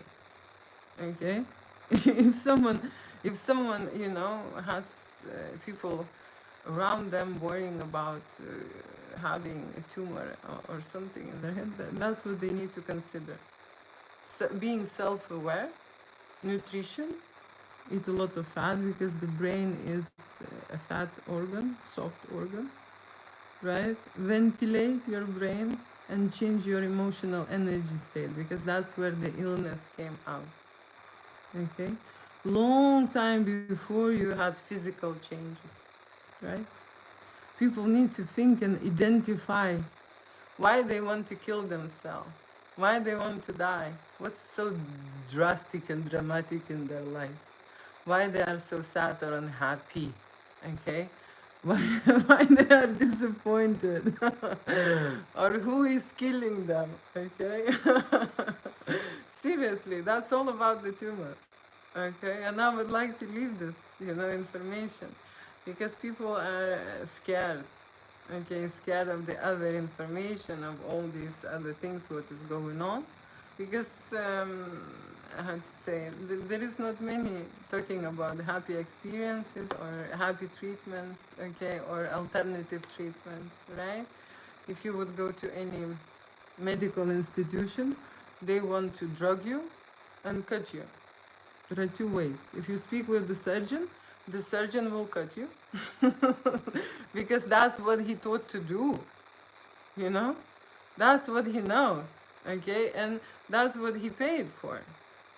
Okay, if someone has people around them worrying about having a tumor or something in their head, that's what they need to consider. So being self-aware, nutrition, eat a lot of fat, because the brain is a fat organ, soft organ, right? Ventilate your brain and change your emotional energy state, because that's where the illness came out. Okay, long time before you had physical changes, right? People need to think and identify why they want to kill themselves. Why they want to die? What's so drastic and dramatic in their life? Why they are so sad or unhappy? Okay? Why, why they are disappointed? Or who is killing them? Okay? Seriously, that's all about the tumor. Okay? And I would like to leave this, information because people are scared. Okay, scared of the other information, of all these other things, what is going on, because I have to say there is not many talking about happy experiences or happy treatments, okay, or alternative treatments, right? If you would go to any medical institution, they want to drug you and cut you. There are two ways. If you speak with the surgeon will cut you because that's what he taught to do, you know? That's what he knows, okay? And that's what he paid for,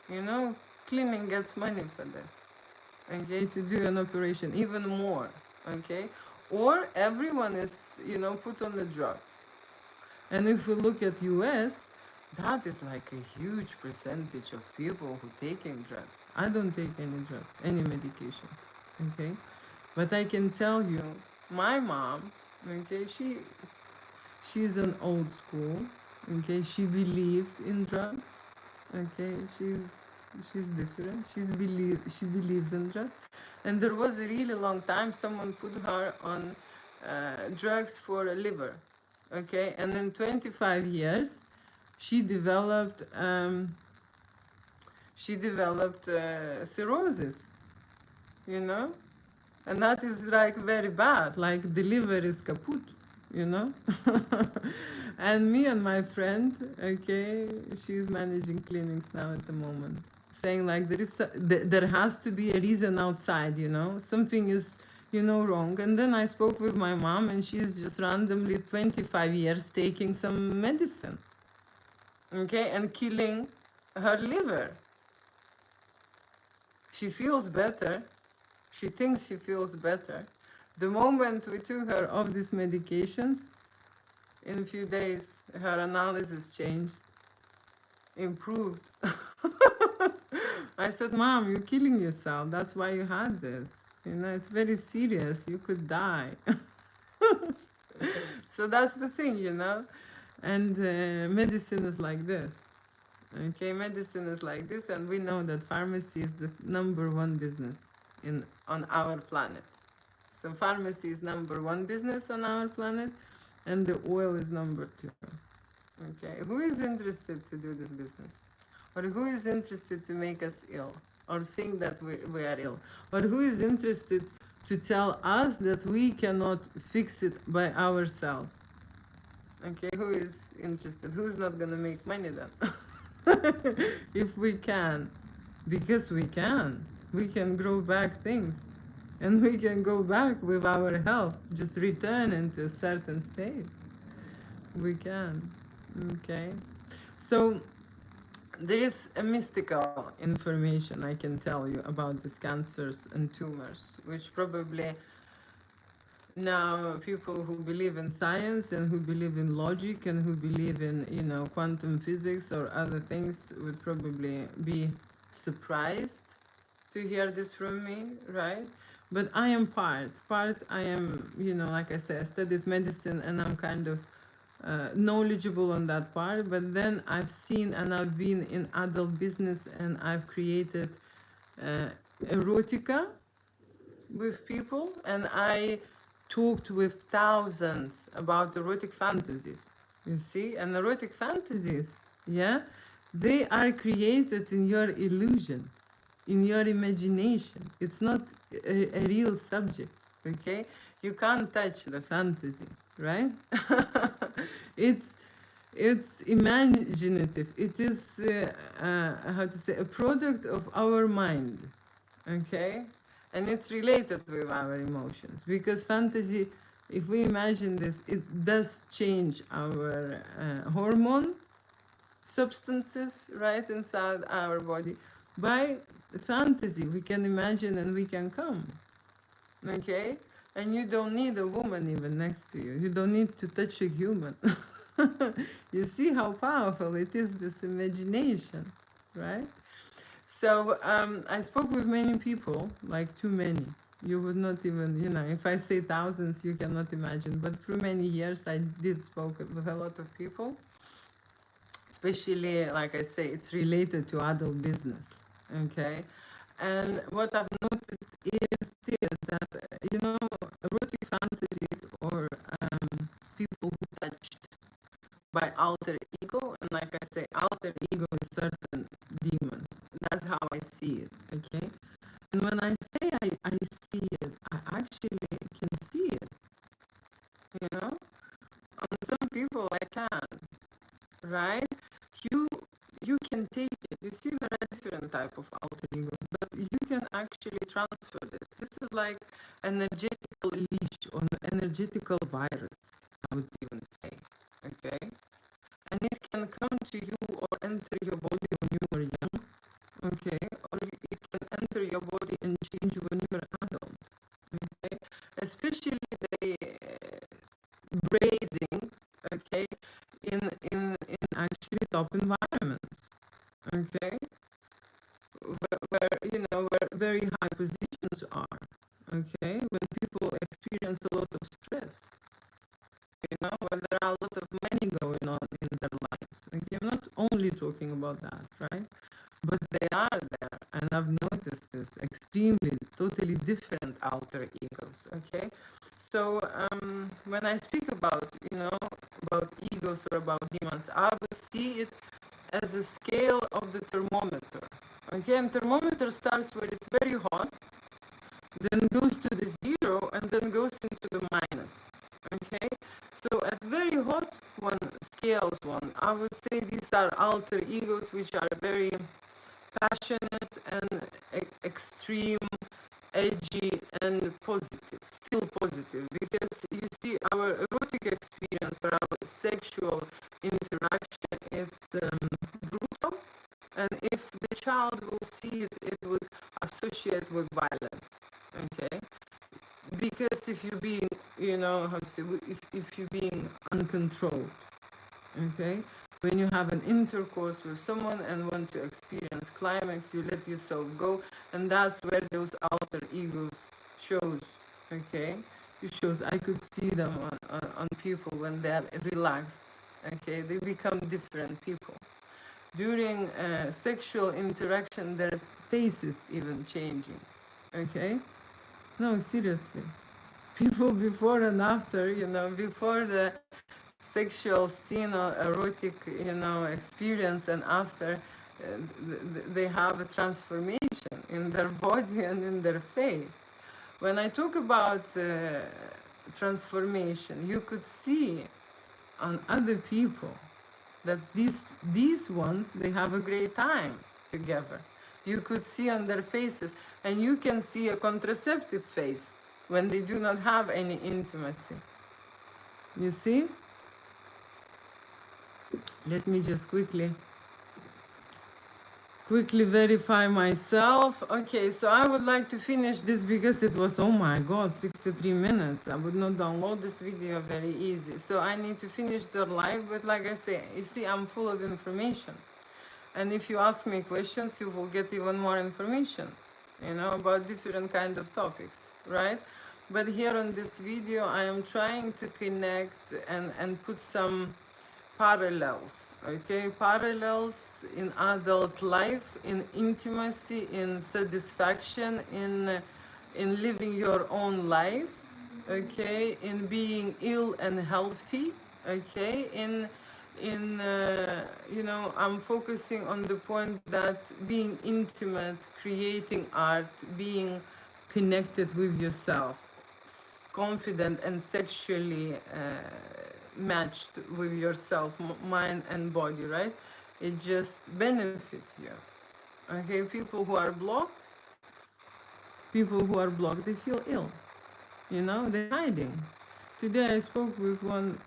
you know? Clinic gets money for this, okay? To do an operation, even more, okay? Or everyone is, put on the drug. And if we look at US, that is like a huge percentage of people who taking drugs. I don't take any drugs, any medication, okay? But I can tell you, my mom, okay, she's an old school, okay? She believes in drugs, okay? She's different. She believes in drugs. And there was a really long time someone put her on drugs for a liver, okay? And in 25 years, she developed cirrhosis, you know, and that is like very bad. Like the liver is kaput, you know. And me and my friend, okay, she's managing clinics now at the moment, saying like there has to be a reason outside, you know, something is wrong. And then I spoke with my mom, and she's just randomly 25 years taking some medicine, okay, and killing her liver. She feels better. She thinks she feels better. The moment we took her off these medications, in a few days, her analysis changed, improved. I said, Mom, you're killing yourself. That's why you had this. You know, it's very serious. You could die. So that's the thing, you know. And medicine is like this. Okay, medicine is like this, and we know that pharmacy is the #1 business on our planet. So pharmacy is #1 business on our planet, and the oil is #2. Okay, who is interested to do this business? Or who is interested to make us ill? Or think that we are ill? Or who is interested to tell us that we cannot fix it by ourselves? Okay, who is interested? Who's not going to make money then? If we can, because we can grow back things, and we can go back with our health, just return into a certain state. We can. Okay, so there is a mystical information I can tell you about these cancers and tumors, which probably now people who believe in science and who believe in logic and who believe in quantum physics or other things would probably be surprised to hear this from me, right? But I am part I am, like I said, I studied medicine, and I'm kind of knowledgeable on that part. But then I've seen, and I've been in adult business, and I've created erotica with people, and I talked with thousands about erotic fantasies, you see. And erotic fantasies, yeah, they are created in your illusion, in your imagination. It's not a real subject, okay? You can't touch the fantasy, right? it's imaginative. It is how to say, a product of our mind, okay? And it's related with our emotions, because fantasy, if we imagine this, it does change our hormone substances right inside our body. By fantasy, we can imagine and we can come, okay? And you don't need a woman even next to you. You don't need to touch a human. You see how powerful it is, this imagination, right? So I spoke with many people, like too many. You would not even, if I say thousands, you cannot imagine. But through many years, I did spoke with a lot of people, especially, like I say, it's related to adult business, okay? And what I've noticed is this, that, erotic fantasies or people who touched by alter ego, and like I say, alter ego is certain demon. That's how I see it, okay? And when I say I see it, I actually can see it, On some people I can, right? You you can take it. You see, there are different type of alter egos, but you can actually transfer this. This is like energetical leash or energetical virus, I would even say, okay? And it can come to you or enter your body when you were young, okay? Or it can enter your body and change you when you're an adult, okay? Especially the grazing, okay, in actually top environments, okay, where very high positions are, okay, when people experience a lot of stress, where there are a lot of money going on in their lives. Okay, I'm not only talking about that, right? But they are there, and I've noticed this extremely, totally different alter egos. Okay, so when I speak about, about egos or about demons, I would see it as a scale of the thermometer. Okay, and thermometer starts where it's very hot, then goes to the zero, and then goes into the minus. Okay, so at very hot one, scales one, I would say these are alter egos which are very passionate and extreme, edgy and positive, still positive, because you see our erotic experience or our sexual interaction is brutal, and if the child will see it, it would associate with violence, okay? Because if you're being, how to say, if you're being uncontrolled, okay? When you have an intercourse with someone and want to experience climax, you let yourself go, and that's where those alter egos shows, okay? It shows, I could see them on people when they're relaxed, okay? They become different people. During sexual interaction, their faces even changing, okay? No, seriously. People before and after, before the sexual scene or erotic, experience, and after, they have a transformation in their body and in their face. When I talk about transformation, you could see on other people that these ones, they have a great time together. You could see on their faces, and you can see a contraceptive face when they do not have any intimacy. You see? Let me just quickly verify myself. Okay, so I would like to finish this because it was, oh my god, 63 minutes. I would not download this video very easy. So I need to finish the live, but like I say, you see, I'm full of information. And if you ask me questions, you will get even more information, about different kind of topics, right? But here on this video, I am trying to connect and put some parallels, okay? Parallels in adult life, in intimacy, in satisfaction, in living your own life, okay? In being ill and healthy, okay? I'm focusing on the point that being intimate, creating art, being connected with yourself, confident and sexually matched with yourself, mind and body, right? It just benefits you. Okay, people who are blocked, they feel ill. They're hiding. Today I spoke with one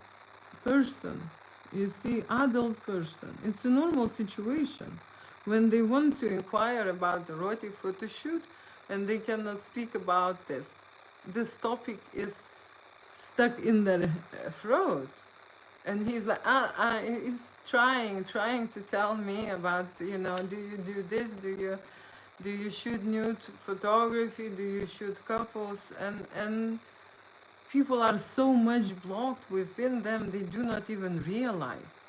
person, you see, adult person. It's a normal situation when they want to inquire about erotic photo shoot and they cannot speak about this. This topic is stuck in their throat. And he's like, he's trying to tell me about, you know, do you do this? Do you shoot nude photography? Do you shoot couples? And people are so much blocked within them, they do not even realize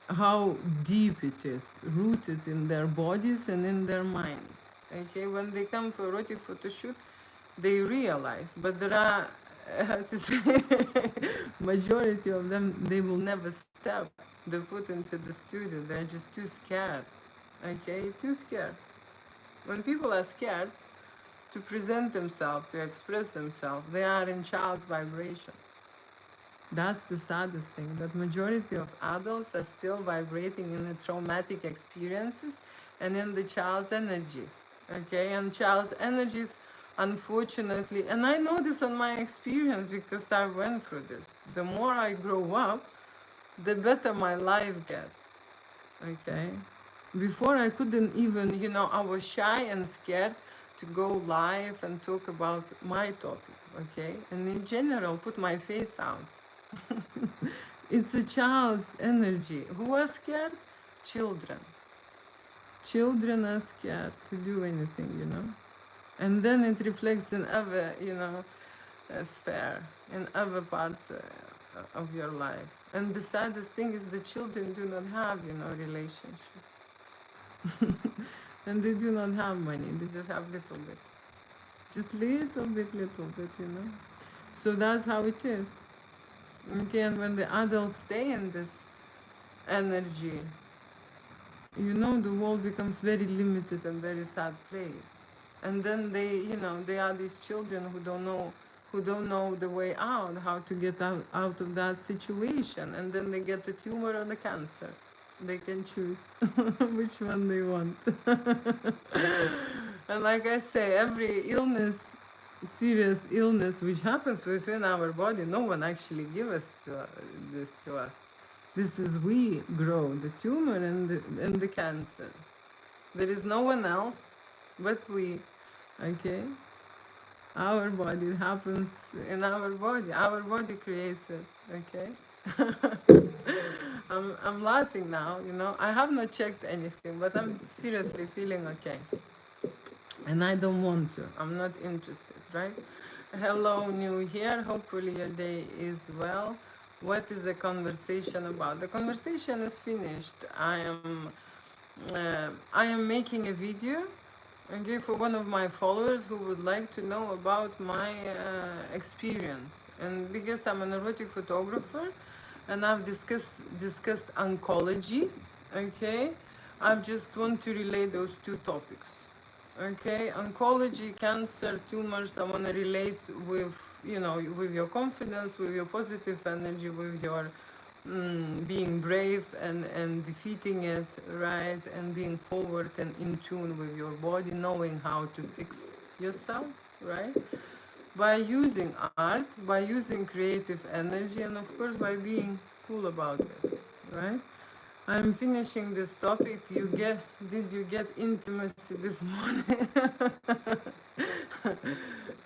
how deep it is, rooted in their bodies and in their minds. Okay, when they come for erotic photo shoot, they realize, but there are, I have to say, majority of them, they will never step the foot into the studio. They're just too scared. Okay, too scared. When people are scared to present themselves, to express themselves, they are in child's vibration. That's the saddest thing, that majority of adults are still vibrating in the traumatic experiences and in the child's energies. Okay, and child's energies, unfortunately, and I know this on my experience because I went through this. The more I grow up, the better my life gets. Okay, before I couldn't even, you know, I was shy and scared to go live and talk about my topic. Okay, and in general, put my face out. It's a child's energy. Who are scared? Children. Children are scared to do anything, you know. And then it reflects in other, you know, sphere, in other parts of your life. And the saddest thing is the children do not have, you know, relationship. And they do not have money. They just have little bit. Just little bit, you know. So that's how it is. Okay, and when the adults stay in this energy, you know, the world becomes very limited and very sad place. And then they, you know, they are these children who don't know the way out, how to get out of that situation. And then they get the tumor or the cancer. They can choose which one they want. And like I say, every illness, serious illness which happens within our body, no one actually gives this to us. This is we grow the tumor and the cancer. There is no one else but we. Okay, our body, it happens in our body. Our body creates it. Okay. I'm laughing now, you know. I have not checked anything, but I'm seriously feeling okay. And I don't want to. I'm not interested, right? Hello, new here. Hopefully your day is well. What is the conversation about? The conversation is finished. I am making a video, okay, for one of my followers who would like to know about my experience. And because I'm an erotic photographer, and I've discussed oncology, okay, I just want to relate those two topics. Okay, oncology, cancer, tumors, I want to relate with, you know, with your confidence, with your positive energy, with your being brave and defeating it, right? And being forward and in tune with your body, knowing how to fix yourself, right? By using art, by using creative energy, and of course by being cool about it, right? I'm finishing this topic. Did you get intimacy this morning?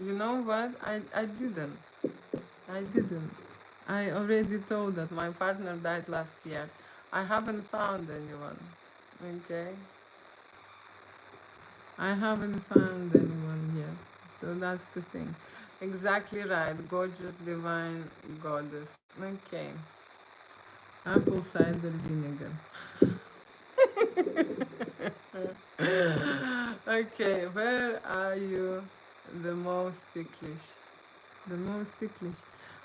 You know what? I didn't. I didn't. I already told that my partner died last year. I haven't found anyone. Okay? I haven't found anyone yet. So that's the thing. Exactly right. Gorgeous, divine goddess. Okay. Apple cider vinegar. Okay, where are you the most ticklish? The most ticklish.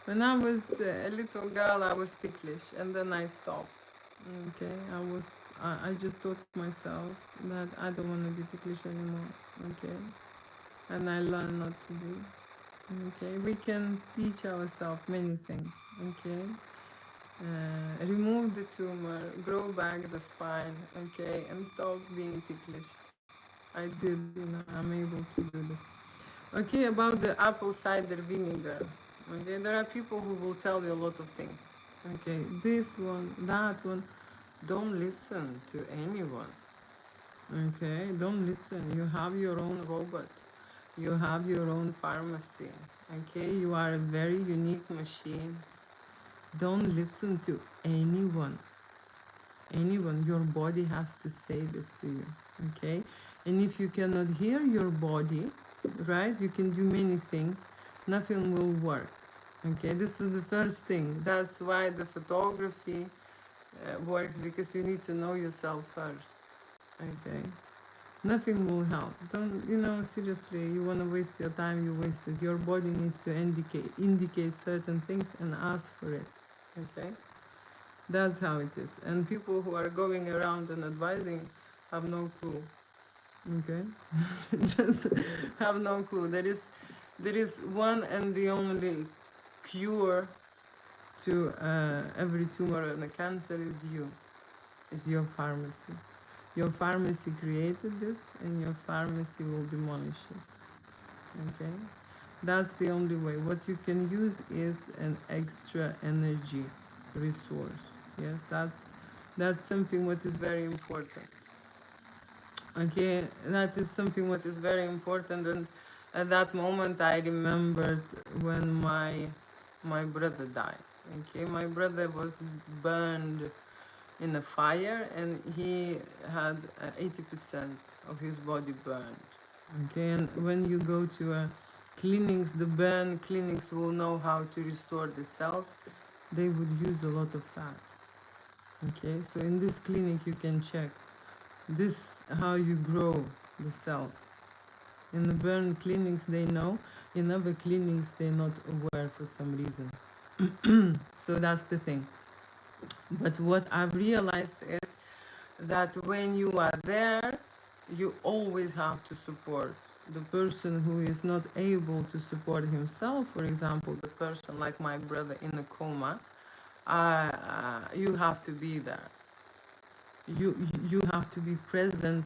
When I was a little girl, I was ticklish, and then I stopped. Okay, I just taught myself that I don't want to be ticklish anymore. Okay, and I learned not to be. Okay, we can teach ourselves many things. Okay. Remove the tumor, grow back the spine, okay, and stop being ticklish. I did, you know, I'm able to do this. Okay, about the apple cider vinegar. Okay, there are people who will tell you a lot of things. Okay, this one, that one. Don't listen to anyone. Okay, don't listen. You have your own robot. You have your own pharmacy. Okay, you are a very unique machine. Don't listen to anyone. Anyone. Your body has to say this to you. Okay? And if you cannot hear your body, right, you can do many things, nothing will work. Okay, this is the first thing. That's why the photography works, because you need to know yourself first. Okay, nothing will help. Don't, seriously, you want to waste your time, you waste it. Your body needs to indicate certain things and ask for it. Okay, that's how it is. And people who are going around and advising have no clue. Okay, just have no clue. There is one and the only cure to every tumor and a cancer is you, is your pharmacy. Your pharmacy created this, and your pharmacy will demolish it. Okay, that's the only way. What you can use is an extra energy resource. Yes, that's something what is very important. Okay, that is something what is very important. And at that moment I remembered when my brother died. Okay, my brother was burned in a fire, and he had 80% of his body burned. Okay, and when you go to clinics, the burn clinics will know how to restore the cells. They would use a lot of fat. Okay, so in this clinic you can check this, how you grow the cells. In the burn clinics they know, in other clinics they're not aware for some reason. So that's the thing. But what I've realized is that when you are there, you always have to support the person who is not able to support himself. For example, the person like my brother in a coma, you have to be there. You have to be present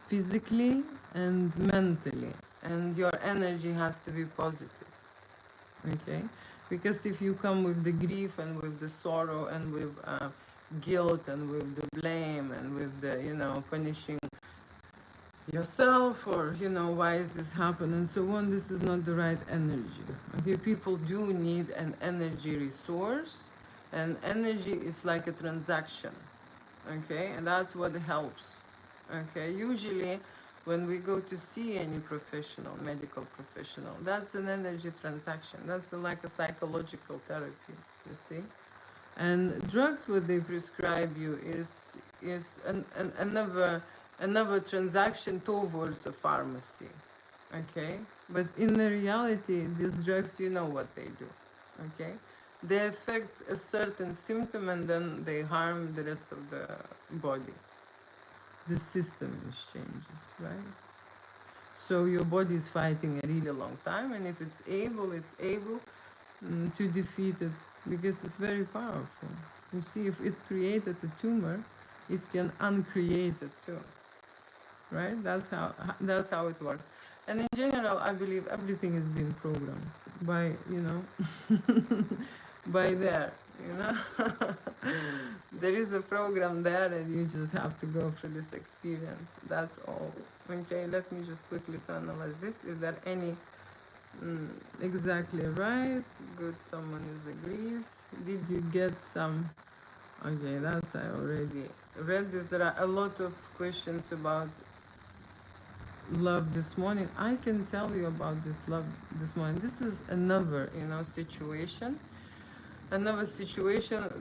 physically and mentally, and your energy has to be positive. Okay, because if you come with the grief and with the sorrow and with guilt and with the blame and with the punishing yourself, or why is this happening and so on, this is not the right energy. Okay, people do need an energy resource, and energy is like a transaction. Okay, and that's what helps. Okay, usually when we go to see any professional, medical professional, that's an energy transaction. That's like a psychological therapy, you see. And drugs, what they prescribe you is another transaction towards a pharmacy. Okay, but in the reality, these drugs, you know what they do. Okay, they affect a certain symptom and then they harm the rest of the body. The system changes, right? So your body is fighting a really long time, and if it's able to defeat it, because it's very powerful. You see, if it's created a tumor, it can uncreate it too, right? That's how it works. And in general, I believe everything is being programmed by by there. There is a program there, and you just have to go through this experience. That's all. Okay, let me just quickly finalize this. Is there any exactly right? Good, someone agrees. Did you get some? Okay, that's, I already read this. There are a lot of questions about love this morning. I can tell you about this love this morning. This is another situation,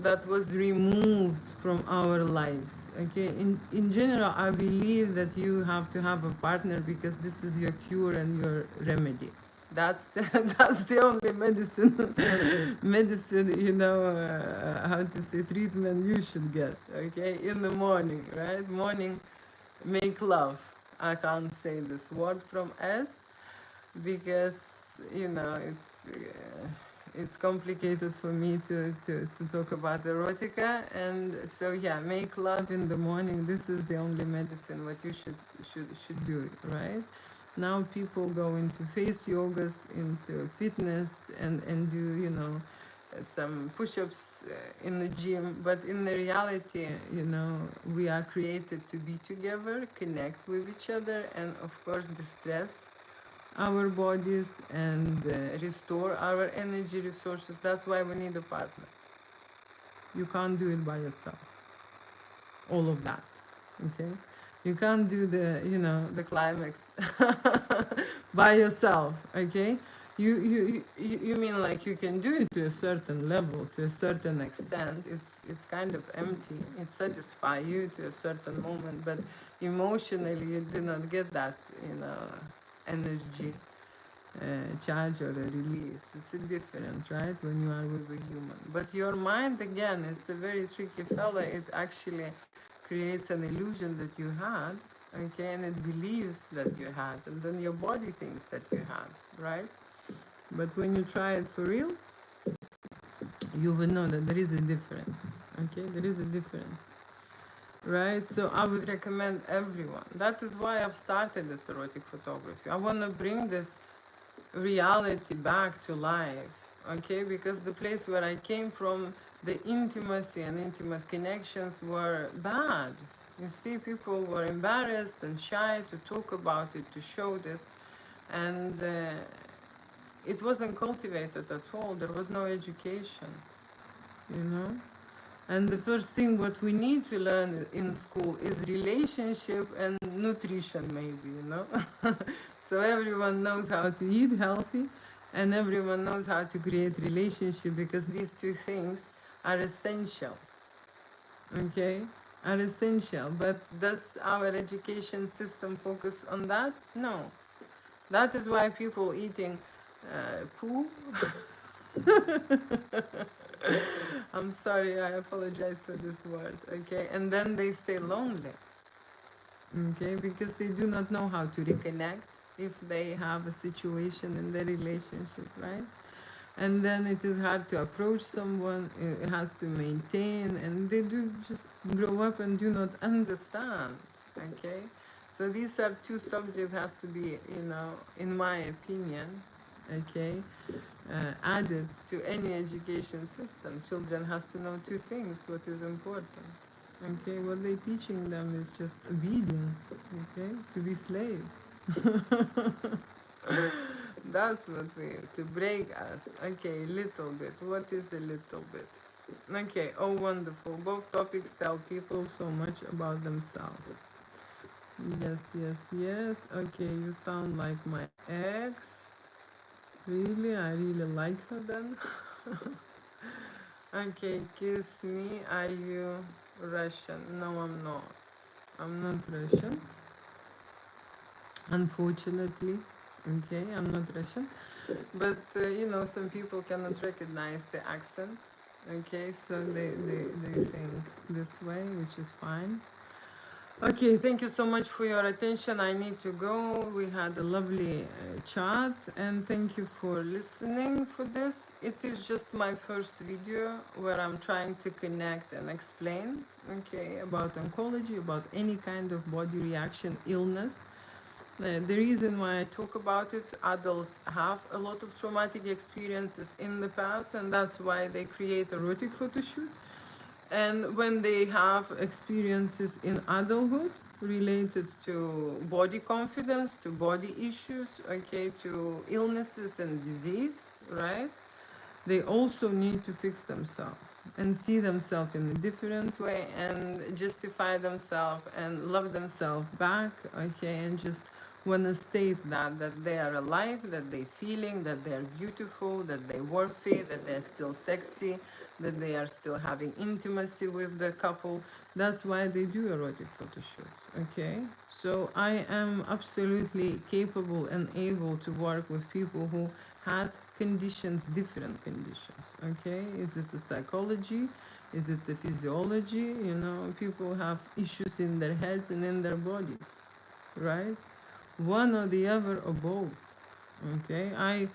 that was removed from our lives. Okay, in general, I believe that you have to have a partner, because this is your cure and your remedy. That's that's the only medicine how to say, treatment you should get. Okay, in the morning, right? Morning, make love. I can't say this word from S, because it's complicated for me to talk about erotica. And so yeah, make love in the morning. This is the only medicine what you should do, right? Now people go into face yogas, into fitness, and do some push-ups in the gym. But in the reality, we are created to be together, connect with each other, and of course distress our bodies and restore our energy resources. That's why we need a partner. You can't do it by yourself. All of that, okay? You can't do the, you know, the climax by yourself, okay? You mean like you can do it to a certain level, to a certain extent. It's kind of empty. It satisfies you to a certain moment, but emotionally you do not get that, you know, energy charge or a release. It's a different, right, when you are with a human. But your mind, again, it's a very tricky fella. It actually creates an illusion that you had, okay, and it believes that you had, and then your body thinks that you had, right? But when you try it for real, you will know that there is a difference, okay? There is a difference, right? So I would recommend everyone. That is why I've started this erotic photography. I want to bring this reality back to life, okay? Because the place where I came from, the intimacy and intimate connections were bad. You see, people were embarrassed and shy to talk about it, to show this, and it wasn't cultivated at all. There was no education, you know? And the first thing what we need to learn in school is relationship and nutrition, maybe, you know. So everyone knows how to eat healthy, and everyone knows how to create relationship, because these two things are essential, okay, are essential. But does our education system focus on that? No. That is why people eating poo. I'm sorry, I apologize for this word, okay? And then they stay lonely, okay? Because they do not know how to reconnect if they have a situation in their relationship, right? And then it is hard to approach someone, it has to maintain, and they do just grow up and do not understand, okay? So these are two subjects has to be, you know, in my opinion, okay, added to any education system. Children has to know two things, what is important. Okay, what they're teaching them is just obedience, okay, to be slaves. That's what we, to break us. Okay, little bit. What is a little bit? Okay, oh wonderful. Both topics tell people so much about themselves. Yes, yes, yes. Okay, you sound like my ex. Really? I really like her then. Okay, kiss me. Are you Russian? No, I'm not. I'm not Russian. Unfortunately. Okay, I'm not Russian. But, you know, some people cannot recognize the accent. Okay, so they think this way, which is fine. Okay, thank you so much for your attention. I need to go. We had a lovely chat, and thank you for listening for this. It is just my first video where I'm trying to connect and explain, okay, about oncology, about any kind of body reaction illness. The reason why I talk about it, adults have a lot of traumatic experiences in the past, and that's why they create erotic photo shoots. And when they have experiences in adulthood related to body confidence, to body issues, okay, to illnesses and disease, right? They also need to fix themselves and see themselves in a different way and justify themselves and love themselves back, okay, and just want to state that they are alive, that they're feeling, that they're beautiful, that they're worthy, that they're still sexy, that they are still having intimacy with the couple. That's why they do erotic photo shoots, okay? So I am absolutely capable and able to work with people who had conditions, different conditions, okay? Is it the psychology? Is it the physiology? You know, people have issues in their heads and in their bodies, right? One or the other or both, okay? I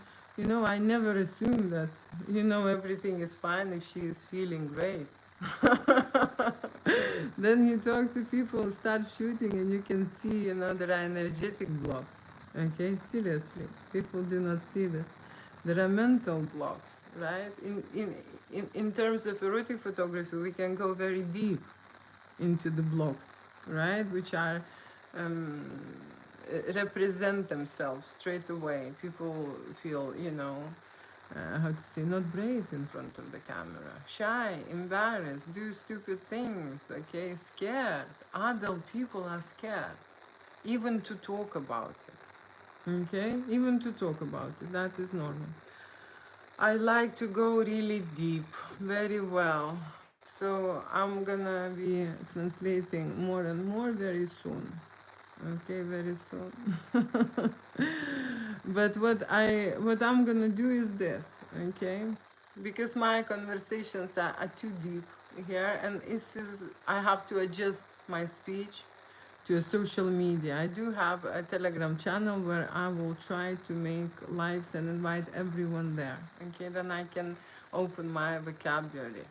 never assume that, everything is fine if she is feeling great. Then you talk to people, start shooting, and you can see, there are energetic blocks, okay? Seriously, people do not see this. There are mental blocks, right? In terms of erotic photography, we can go very deep into the blocks, right? Which are represent themselves straight away. People feel, how to say, not brave in front of the camera, shy, embarrassed, do stupid things, okay, scared. Adult people are scared, even to talk about it, okay, even to talk about it, that is normal. I like to go really deep, very well. So I'm gonna be translating more and more very soon. Okay, very soon. But what I'm gonna do is this, okay? Because my conversations are too deep here, and this is I have to adjust my speech to a social media. I do have a Telegram channel where I will try to make lives and invite everyone there. Okay, then I can open my vocabulary,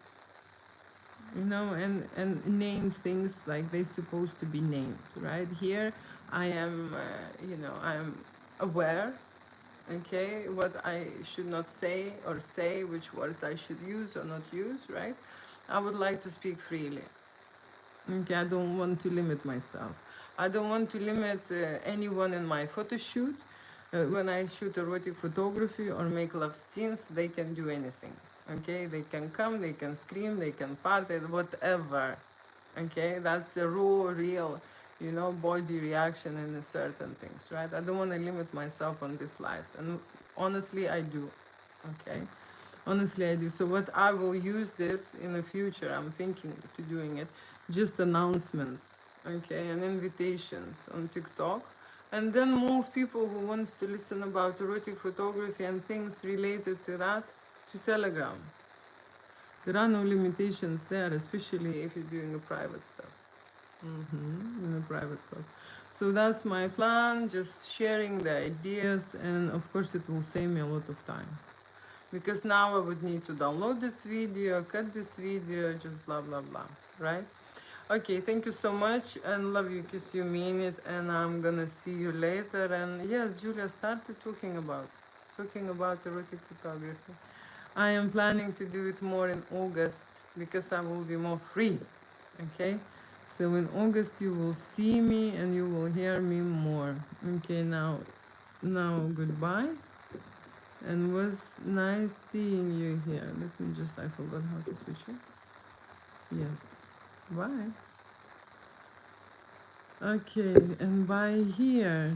and name things like they're supposed to be named. Right here, I am, I am aware. Okay, what I should not say or say, which words I should use or not use. Right, I would like to speak freely. Okay, I don't want to limit myself. I don't want to limit anyone in my photo shoot. When I shoot erotic photography or make love scenes, they can do anything. Okay, they can come, they can scream, they can fart, whatever. Okay, that's a raw, real, body reaction in certain things, right? I don't want to limit myself on these lives, and honestly, I do. Okay, honestly, I do. So what I will use this in the future, I'm thinking to doing it, just announcements, okay, and invitations on TikTok, and then move people who wants to listen about erotic photography and things related to that to Telegram. There are no limitations there, especially if you're doing a private stuff. In a private club. So that's my plan, just sharing the ideas, and of course it will save me a lot of time. Because now I would need to download this video, cut this video, just blah blah blah, right? Okay, thank you so much, and love you, kiss you, mean it, and I'm gonna see you later. And yes, Julia started talking about erotic photography. I am planning to do it more in August because I will be more free. Okay, so in August you will see me and you will hear me more. Okay, now goodbye, and was nice seeing you here. Let me just, I forgot how to switch it. Yes, bye. Okay, and by here